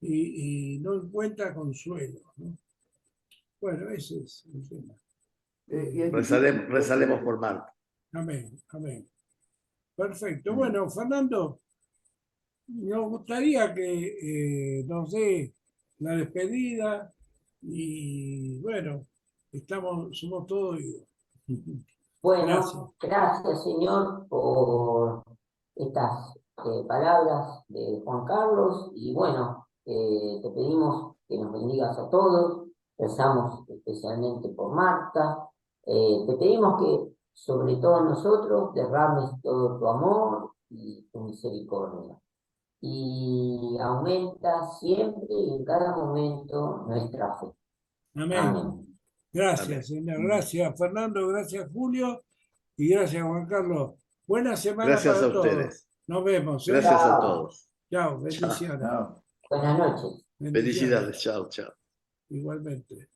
Speaker 1: y no encuentra consuelo, ¿no? Bueno, ese es el tema.
Speaker 3: y es difícil.
Speaker 2: Rezaremos por Marta.
Speaker 1: Amén, amén. Perfecto.
Speaker 3: Mm.
Speaker 1: Bueno, Fernando, nos gustaría que nos dé la despedida y bueno, somos todos oídos. Gracias.
Speaker 4: Bueno, gracias, Señor, por estas palabras de Juan Carlos. Y bueno, te pedimos que nos bendigas a todos. Rezamos especialmente por Marta. Te pedimos que sobre todo nosotros derrames todo tu amor y tu misericordia. Y aumenta siempre y en cada momento nuestra fe.
Speaker 1: Amén.
Speaker 4: Amén.
Speaker 1: Gracias, Señor. Gracias, Fernando. Gracias, Julio. Y gracias, Juan Carlos. Buena semana
Speaker 2: Gracias
Speaker 1: para
Speaker 2: a
Speaker 1: todos.
Speaker 2: ustedes.
Speaker 1: Nos vemos.
Speaker 2: Gracias a
Speaker 4: Chao.
Speaker 2: todos.
Speaker 1: Chao, bendiciones.
Speaker 3: No.
Speaker 4: Buenas noches.
Speaker 1: Bendiciones.
Speaker 2: Felicidades. Chao, chao.
Speaker 1: Igualmente.